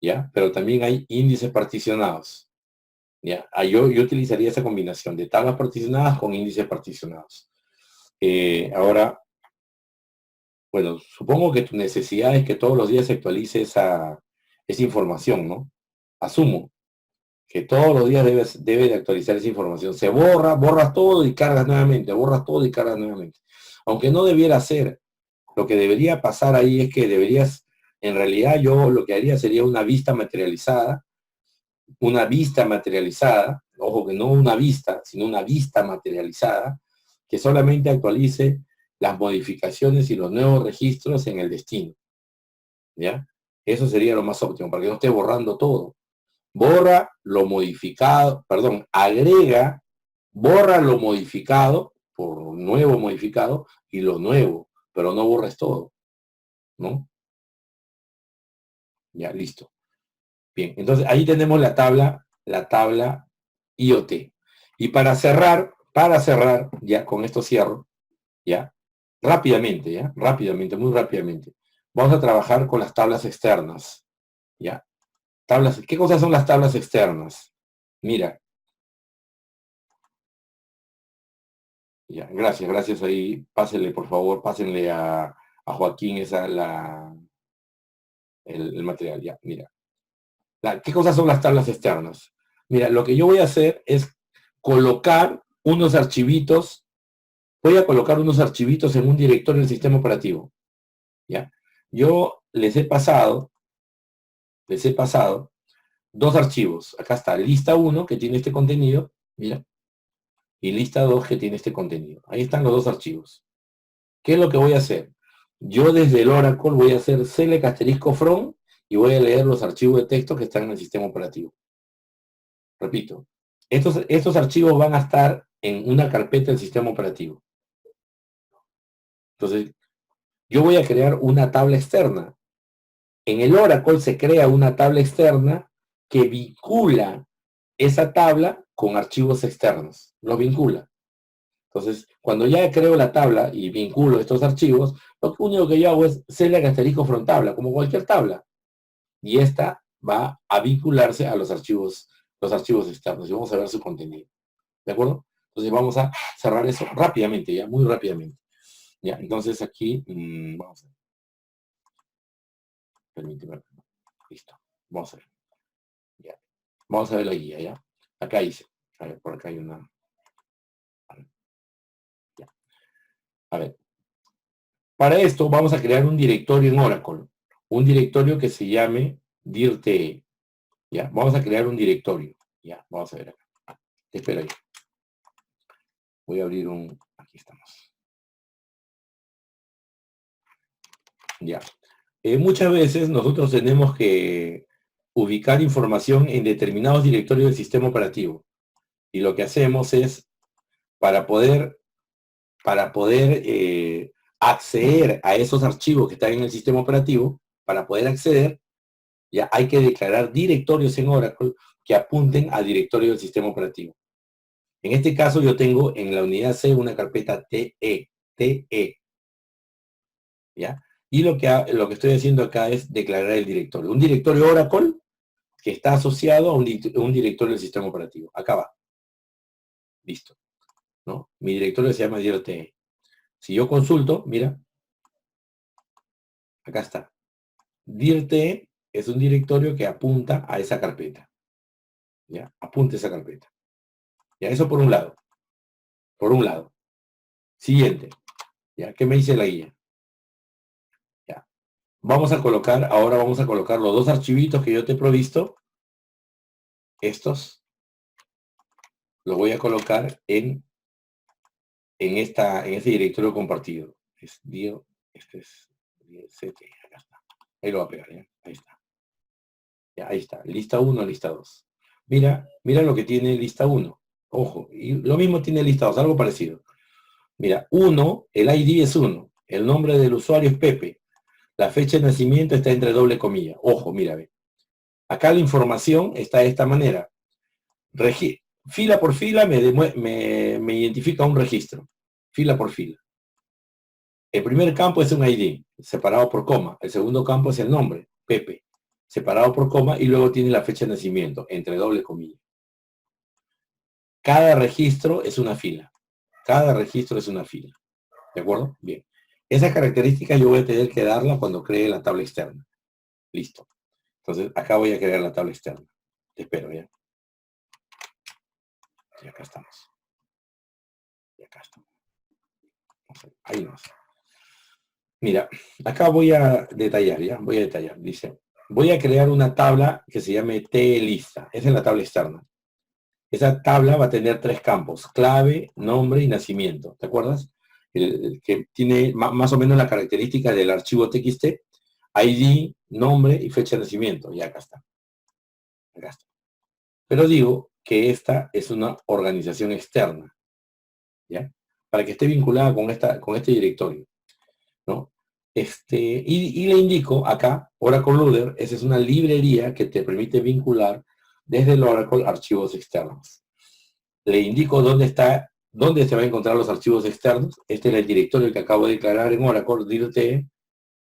¿ya? Pero también hay índices particionados, ¿ya? Yo utilizaría esa combinación de tablas particionadas con índices particionados. Ahora, bueno, supongo que tu necesidad es que todos los días se actualice esa información, ¿no? Asumo que todos los días debe de actualizar esa información. Se borras todo y cargas nuevamente, borras todo y cargas nuevamente. Aunque no debiera ser, lo que debería pasar ahí es que deberías, en realidad yo lo que haría sería una vista materializada, ojo que no una vista, sino una vista materializada, que solamente actualice las modificaciones y los nuevos registros en el destino, ¿ya? Eso sería lo más óptimo, para que no esté borrando todo. Borra lo modificado, perdón, agrega, borra lo modificado por nuevo modificado y lo nuevo, pero no borres todo, ¿no? Ya, listo. Bien, entonces ahí tenemos la tabla IoT. Y para cerrar, ya con esto cierro, ya, rápidamente, muy rápidamente. Vamos a trabajar con las tablas externas, ya. ¿Qué cosas son las tablas externas? Mira, ya, gracias ahí, pásenle por favor, pásenle a a Joaquín el material. Ya, mira. ¿Qué cosas son las tablas externas? Mira, lo que yo voy a hacer es colocar unos archivitos, voy a colocar unos archivitos en un directorio del sistema operativo. ¿Ya? Yo les he pasado dos archivos. Acá está lista 1 que tiene este contenido, mira, y lista 2 que tiene este contenido. Ahí están los dos archivos. ¿Qué es lo que voy a hacer? Yo desde el Oracle voy a hacer select asterisco from y voy a leer los archivos de texto que están en el sistema operativo. Repito, estos archivos van a estar en una carpeta del sistema operativo. Entonces, yo voy a crear una tabla externa. En el Oracle se crea una tabla externa que vincula esa tabla con archivos externos. Los vincula. Entonces, cuando ya creo la tabla y vinculo estos archivos, lo único que yo hago es select asterisco from tabla, como cualquier tabla. Y esta va a vincularse a los archivos externos. Y vamos a ver su contenido. ¿De acuerdo? Entonces vamos a cerrar eso rápidamente, ya, muy rápidamente. Ya, entonces aquí, vamos a ver. Permíteme. Listo. Vamos a ver. Ya. Vamos a ver la guía, ¿ya? Acá dice. A ver, por acá hay una. A ver. Ya. A ver. Para esto vamos a crear un directorio en Oracle. Un directorio que se llame dirte. Ya, vamos a crear un directorio. Ya, vamos a ver acá. Espera ahí. Voy a abrir un. Aquí estamos. Ya. Muchas veces nosotros tenemos que ubicar información en determinados directorios del sistema operativo. Y lo que hacemos es, para poder acceder a esos archivos que están en el sistema operativo, para poder acceder, ya hay que declarar directorios en Oracle que apunten a directorio del sistema operativo. En este caso yo tengo en la unidad C una carpeta TE. ¿Ya? Y lo que estoy haciendo acá es declarar el directorio. Un directorio Oracle que está asociado a un directorio del sistema operativo. Acá va. Listo. ¿No? Mi directorio se llama dirte. Si yo consulto, mira, acá está. dirte es un directorio que apunta a esa carpeta. ¿Ya? Apunta a esa carpeta. Ya, eso por un lado. Por un lado. Siguiente. ¿Ya? ¿Qué me dice la guía? Ya. Ahora vamos a colocar los dos archivitos que yo te he provisto. Estos. Los voy a colocar en ese directorio compartido. Es dio, este es ct, acá está. Ahí lo voy a pegar, ¿ya? Ahí está. Ya, ahí está. Lista 1, lista 2. Mira lo que tiene lista 1. Ojo, y lo mismo tiene lista 2, algo parecido. Mira, 1, el ID es 1. El nombre del usuario es Pepe. La fecha de nacimiento está entre doble comilla. Ojo, mira, ve. Acá la información está de esta manera. Fila por fila me identifica un registro. Fila por fila. El primer campo es un ID, separado por coma. El segundo campo es el nombre, Pepe, separado por coma, y luego tiene la fecha de nacimiento, entre doble comilla. Cada registro es una fila. Cada registro es una fila. ¿De acuerdo? Bien. Esa característica yo voy a tener que darla cuando cree la tabla externa. Listo. Entonces, acá voy a crear la tabla externa. Te espero, ¿ya? Y acá estamos. Y acá estamos. Ahí no. Mira, acá voy a detallar, ¿ya? Voy a detallar. Dice, voy a crear una tabla que se llame T-lista. Esa es la tabla externa. Esa tabla va a tener 3 campos, clave, nombre y nacimiento. ¿Te acuerdas? El que tiene más o menos la característica del archivo TXT, ID, nombre y fecha de nacimiento. Y acá está. Acá está. Pero digo que esta es una organización externa, ¿ya? Para que esté vinculada con este directorio, ¿no? Y le indico acá, Oracle Loader, esa es una librería que te permite vincular desde el Oracle archivos externos. Le indico dónde se va a encontrar los archivos externos. Este es el directorio que acabo de declarar en Oracle, dirte,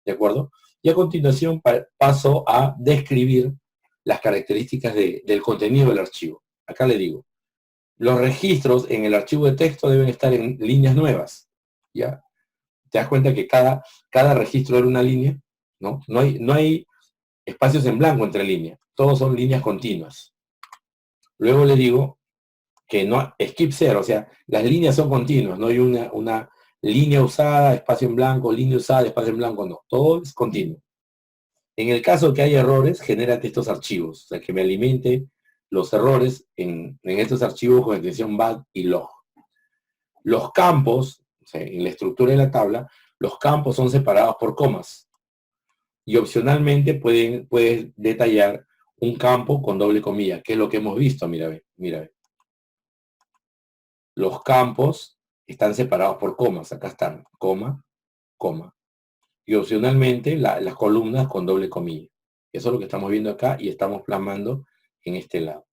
¿de acuerdo? Y a continuación paso a describir las características del contenido del archivo. Acá le digo, los registros en el archivo de texto deben estar en líneas nuevas, ¿ya? ¿Te das cuenta que cada registro era una línea? ¿No? No hay espacios en blanco entre líneas. Todos son líneas continuas. Luego le digo que no, skip 0, o sea, las líneas son continuas, no hay una línea usada, espacio en blanco, línea usada, espacio en blanco, no. Todo es continuo. En el caso que haya errores, genérate estos archivos, o sea, que me alimente los errores en estos archivos con extensión bag y log. Los campos, o sea, en la estructura de la tabla, los campos son separados por comas. Y opcionalmente puedes detallar un campo con doble comilla, que es lo que hemos visto, mira, mira. Los campos están separados por comas, acá están, coma, coma. Y opcionalmente las columnas con doble comilla. Eso es lo que estamos viendo acá y estamos plasmando en este lado.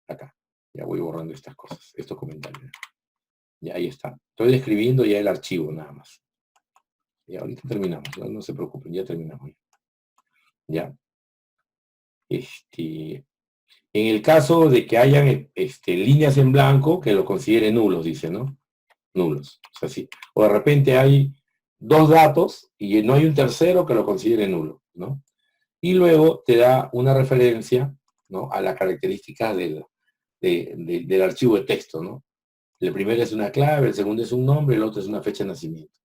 Acá. Ya voy borrando estas cosas, estos comentarios. Ya ahí está. Estoy describiendo ya el archivo nada más. Y ahorita terminamos, no se preocupen, ya terminamos. Ya. En el caso de que hayan líneas en blanco, que lo considere nulos, dice, ¿no? Nulos. O sea, sí. O de repente hay dos datos y no hay un tercero que lo considere nulo, ¿no? Y luego te da una referencia, ¿no?, a las características del archivo de texto, ¿no? El primero es una clave, el segundo es un nombre, el otro es una fecha de nacimiento.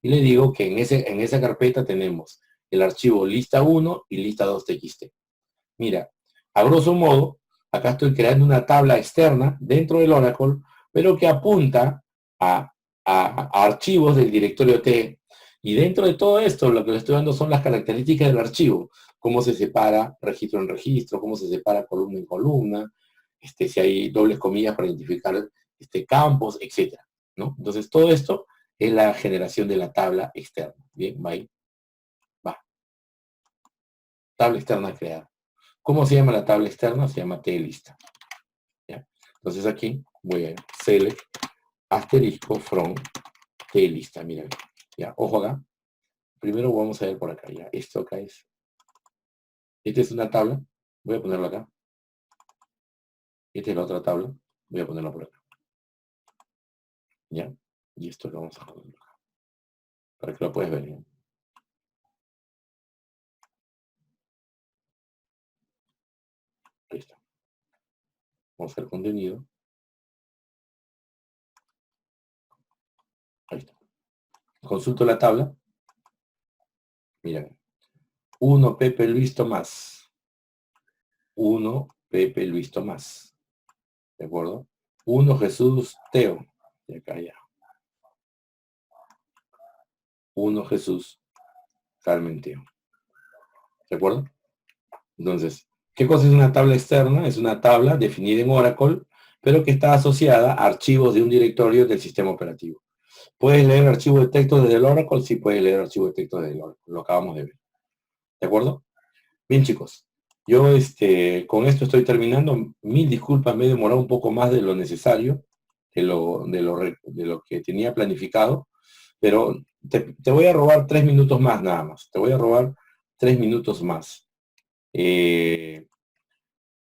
Y le digo que en esa carpeta tenemos el archivo lista 1 y lista 2txt. Mira, a grosso modo, acá estoy creando una tabla externa dentro del Oracle, pero que apunta a archivos del directorio T. Y dentro de todo esto, lo que le estoy dando son las características del archivo. Cómo se separa registro en registro, cómo se separa columna en columna, si hay dobles comillas para identificar campos, etc., ¿no? Entonces, todo esto es la generación de la tabla externa. Bien, va ahí. Va. Tabla externa creada. ¿Cómo se llama la tabla externa? Se llama TLista. ¿Ya? Entonces aquí voy a select asterisco from TLista. Miren, ya, ojo acá. Primero vamos a ver por acá. Ya, esto acá es. Esta es una tabla. Voy a ponerlo acá. Esta es la otra tabla. Voy a ponerla por acá. ¿Ya? Y esto lo vamos a poner acá. Para que lo puedas ver. ¿Ya? Ahí está. Vamos al contenido. Ahí está. Consulto la tabla. Miren. 1 Pepe Luis Tomás. 1 Pepe Luis Tomás. ¿De acuerdo? 1 Jesús Teo. De acá ya. 1 Jesús Carmen Teo. ¿De acuerdo? Entonces, ¿qué cosa es una tabla externa? Es una tabla definida en Oracle, pero que está asociada a archivos de un directorio del sistema operativo. ¿Puedes leer archivos de texto desde el Oracle? Sí, puedes leer archivos de texto desde el Oracle. Lo acabamos de ver. ¿De acuerdo? Bien, chicos. Yo con esto estoy terminando. Mil disculpas, me he demorado un poco más de lo necesario, de lo que tenía planificado, pero te voy a robar 3 minutos más nada más. Te voy a robar 3 minutos más.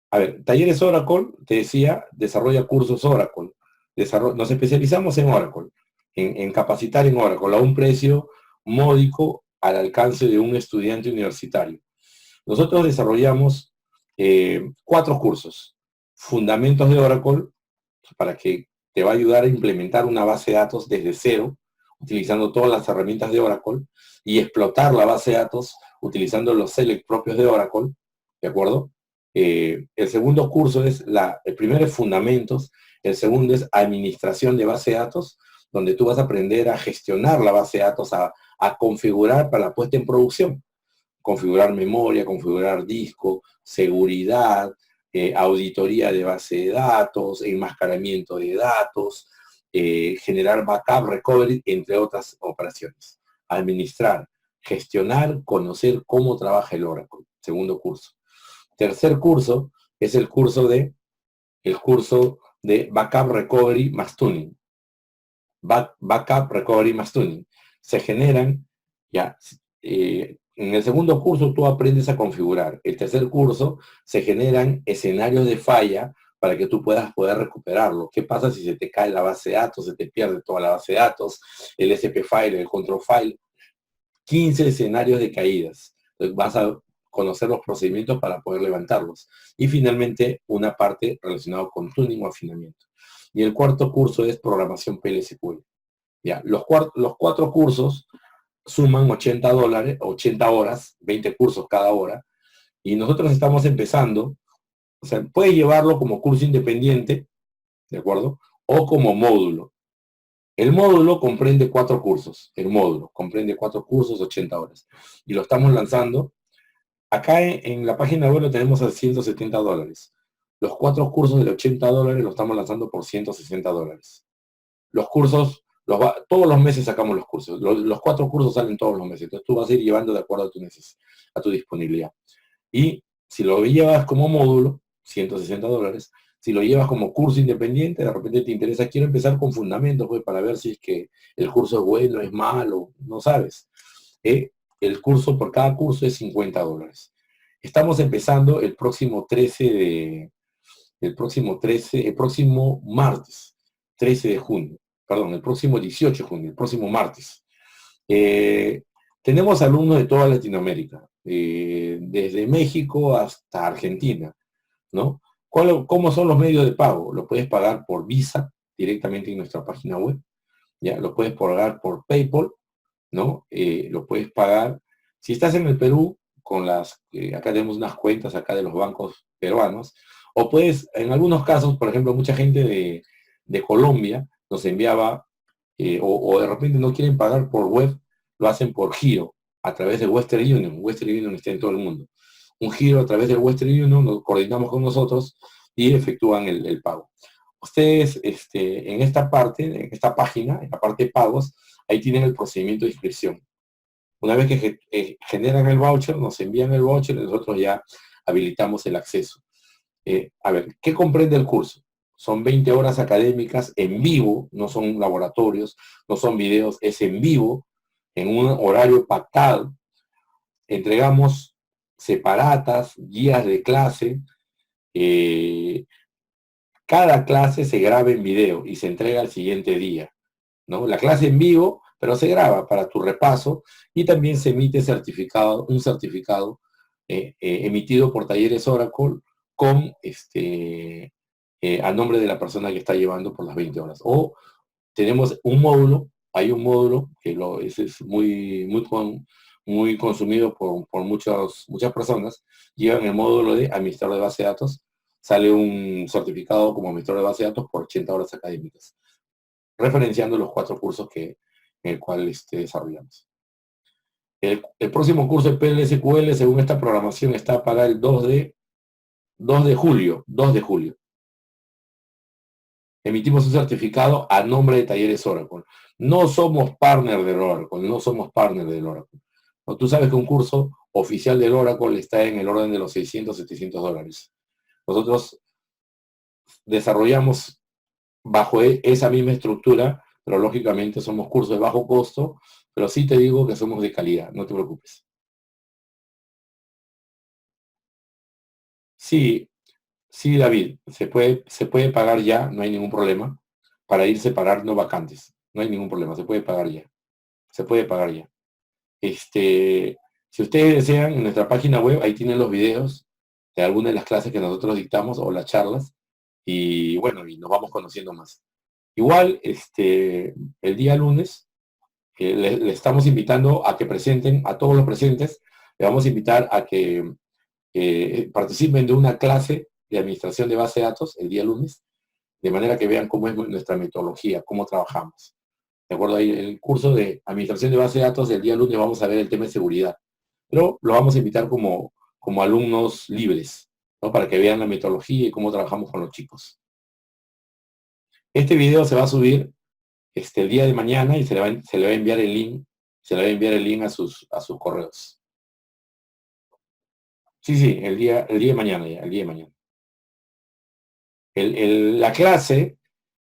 A ver, talleres Oracle, te decía, desarrolla cursos Oracle. Nos especializamos en Oracle, en capacitar en Oracle a un precio módico al alcance de un estudiante universitario. Nosotros desarrollamos 4 cursos. Fundamentos de Oracle, para que te va a ayudar a implementar una base de datos desde cero, utilizando todas las herramientas de Oracle, y explotar la base de datos utilizando los select propios de Oracle, ¿de acuerdo? El segundo curso el primero es fundamentos, el segundo es administración de base de datos, donde tú vas a aprender a gestionar la base de datos, a configurar para la puesta en producción. Configurar memoria, configurar disco, seguridad, auditoría de base de datos, enmascaramiento de datos, generar backup, recovery, entre otras operaciones. Administrar, gestionar, conocer cómo trabaja el Oracle. Segundo curso. Tercer curso es el curso de backup, recovery más tuning. Backup, recovery más tuning. Se generan, ya, en el segundo curso tú aprendes a configurar. El tercer curso se generan escenarios de falla para que tú puedas poder recuperarlo. ¿Qué pasa si se te cae la base de datos, se te pierde toda la base de datos, el SP file, el control file? 15 escenarios de caídas. Entonces vas a conocer los procedimientos para poder levantarlos. Y finalmente, una parte relacionada con tuning o afinamiento. Y el cuarto curso es programación PLSQL. Ya, los cuatro cursos suman $80, 80 horas, 20 cursos cada hora, y nosotros estamos empezando, o sea, puedes llevarlo como curso independiente, ¿de acuerdo? O como módulo. El módulo comprende 4 cursos, el módulo comprende 4 cursos, 80 horas, y lo estamos lanzando. Acá en la página web lo tenemos a $170. Los 4 cursos de $80 lo estamos lanzando por $160. Los cursos, todos los meses sacamos los cursos. Los 4 cursos salen todos los meses. Entonces tú vas a ir llevando de acuerdo a tu disponibilidad. Y si lo llevas como módulo, $160. Si lo llevas como curso independiente, de repente te interesa, quiero empezar con fundamentos, pues, para ver si es que el curso es bueno, es malo, no sabes. El curso, por cada curso es $50. Estamos empezando el próximo el próximo martes, 13 de junio, perdón, el próximo 18 de junio, el próximo martes. Tenemos alumnos de toda Latinoamérica, desde México hasta Argentina, ¿no? ¿Cómo son los medios de pago? Lo puedes pagar por Visa, directamente en nuestra página web, ¿ya? Lo puedes pagar por PayPal, ¿no? Lo puedes pagar, si estás en el Perú, acá tenemos unas cuentas acá de los bancos peruanos, o puedes, en algunos casos, por ejemplo, mucha gente de Colombia nos enviaba, o de repente no quieren pagar por web, lo hacen por giro, a través de Western Union. Western Union está en todo el mundo. Un giro a través del Western Union, nos coordinamos con nosotros y efectúan el pago. Ustedes, en esta parte, en esta página, en la parte de pagos, ahí tienen el procedimiento de inscripción. Una vez que generan el voucher, nos envían el voucher y nosotros ya habilitamos el acceso. A ver, ¿qué comprende el curso? Son 20 horas académicas en vivo, no son laboratorios, no son videos, es en vivo, en un horario pactado. Entregamos separatas, guías de clase. Cada clase se graba en video y se entrega al siguiente día, ¿no? La clase en vivo, pero se graba para tu repaso y también se emite un certificado emitido por Talleres Oracle con a nombre de la persona que está llevando por las 20 horas. O tenemos hay un módulo que ese es muy consumido por muchas personas, llevan el módulo de administrador de base de datos, sale un certificado como administrador de base de datos por 80 horas académicas, referenciando los 4 cursos en el cual desarrollamos. El próximo curso de PLSQL, según esta programación, está para el 2 de julio. Emitimos un certificado a nombre de Talleres Oracle. No somos partner del Oracle. ¿No? Tú sabes que un curso oficial del Oracle está en el orden de los $600, $700. Nosotros desarrollamos bajo esa misma estructura, pero lógicamente somos cursos de bajo costo, pero sí te digo que somos de calidad, no te preocupes. Sí, sí, David, se puede pagar ya, no hay ningún problema, para ir separando vacantes. No hay ningún problema, se puede pagar ya. Se puede pagar ya. Si ustedes desean, en nuestra página web, ahí tienen los videos de algunas de las clases que nosotros dictamos o las charlas, y bueno, y nos vamos conociendo más. Igual, el día lunes, le estamos invitando a que presenten, a todos los presentes, le vamos a invitar a que participen de una clase de administración de base de datos el día lunes, de manera que vean cómo es nuestra metodología, cómo trabajamos. ¿De acuerdo? Ahí el curso de administración de base de datos el día lunes vamos a ver el tema de seguridad, pero lo vamos a invitar como alumnos libres, ¿no? Para que vean la metodología y cómo trabajamos con los chicos. Este video se va a subir el día de mañana y se le va a enviar el link a sus correos. Sí, el día de mañana ya, el día de mañana. La clase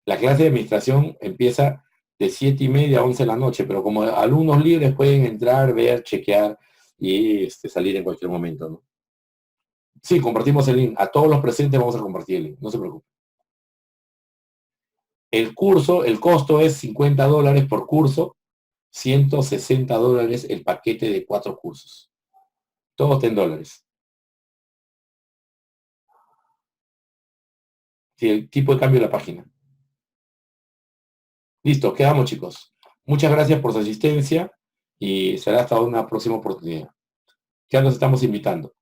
de administración empieza de 7:30 a 11 de la noche, pero como alumnos libres pueden entrar, ver, chequear y salir en cualquier momento, ¿no? Sí, compartimos el link. A todos los presentes vamos a compartir el link. No se preocupe. El curso, el costo es $50 por curso, $160 el paquete de 4 cursos. Todo está en dólares. Sí, el tipo de cambio de la página. Listo, quedamos, chicos. Muchas gracias por su asistencia y será hasta una próxima oportunidad. Ya nos estamos invitando.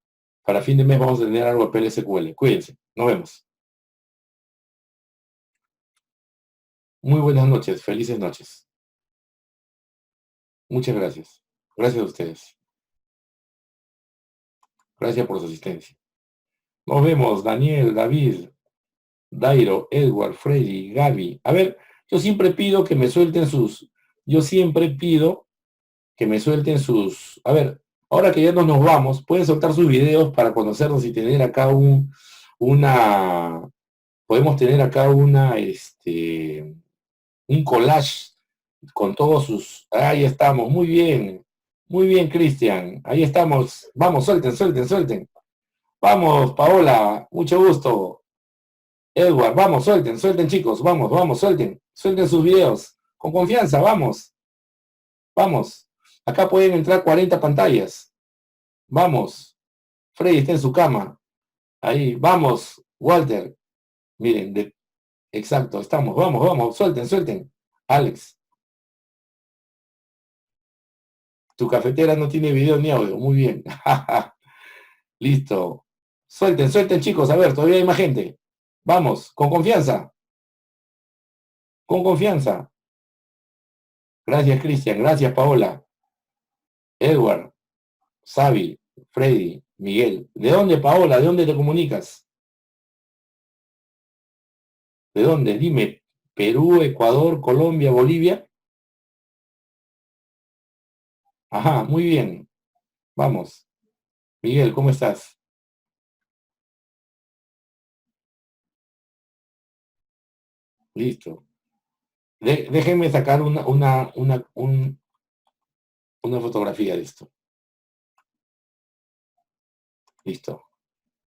Para fin de mes vamos a tener algo de PLSQL. Cuídense. Nos vemos. Muy buenas noches. Felices noches. Muchas gracias. Gracias a ustedes. Gracias por su asistencia. Nos vemos, Daniel, David, Dairo, Edward, Freddy, Gaby. A ver, yo siempre pido que me suelten sus... Yo siempre pido que me suelten sus... A ver, ahora que ya no nos vamos, pueden soltar sus videos para conocernos y tener acá una... Podemos tener acá un collage con todos sus... Ahí estamos, muy bien, Cristian, ahí estamos, vamos, suelten, suelten, suelten, vamos, Paola, mucho gusto, Edward, vamos, suelten, suelten chicos, vamos, vamos, suelten, suelten sus videos, con confianza, vamos, vamos, acá pueden entrar 40 pantallas, vamos, Freddy está en su cama, ahí, vamos, Walter, miren, exacto, estamos, vamos, vamos, suelten, suelten, Alex. Tu cafetera no tiene video ni audio. Muy bien. Listo. Suelten, suelten, chicos. A ver, todavía hay más gente. Vamos, con confianza. Con confianza. Gracias, Cristian. Gracias, Paola. Edward, Xavi, Freddy, Miguel. ¿De dónde, Paola? ¿De dónde te comunicas? ¿De dónde? Dime. Perú, Ecuador, Colombia, Bolivia. Ajá, muy bien. Vamos. Miguel, ¿cómo estás? Listo. Déjenme sacar una fotografía de esto. Listo.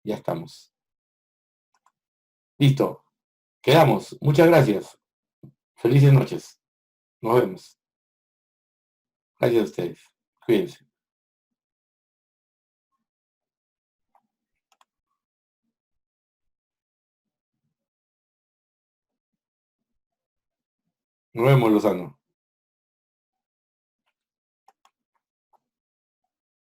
Ya estamos. Listo. Quedamos. Muchas gracias. Felices noches. Nos vemos. Gracias a ustedes. Cuídense. Nos vemos, Lozano.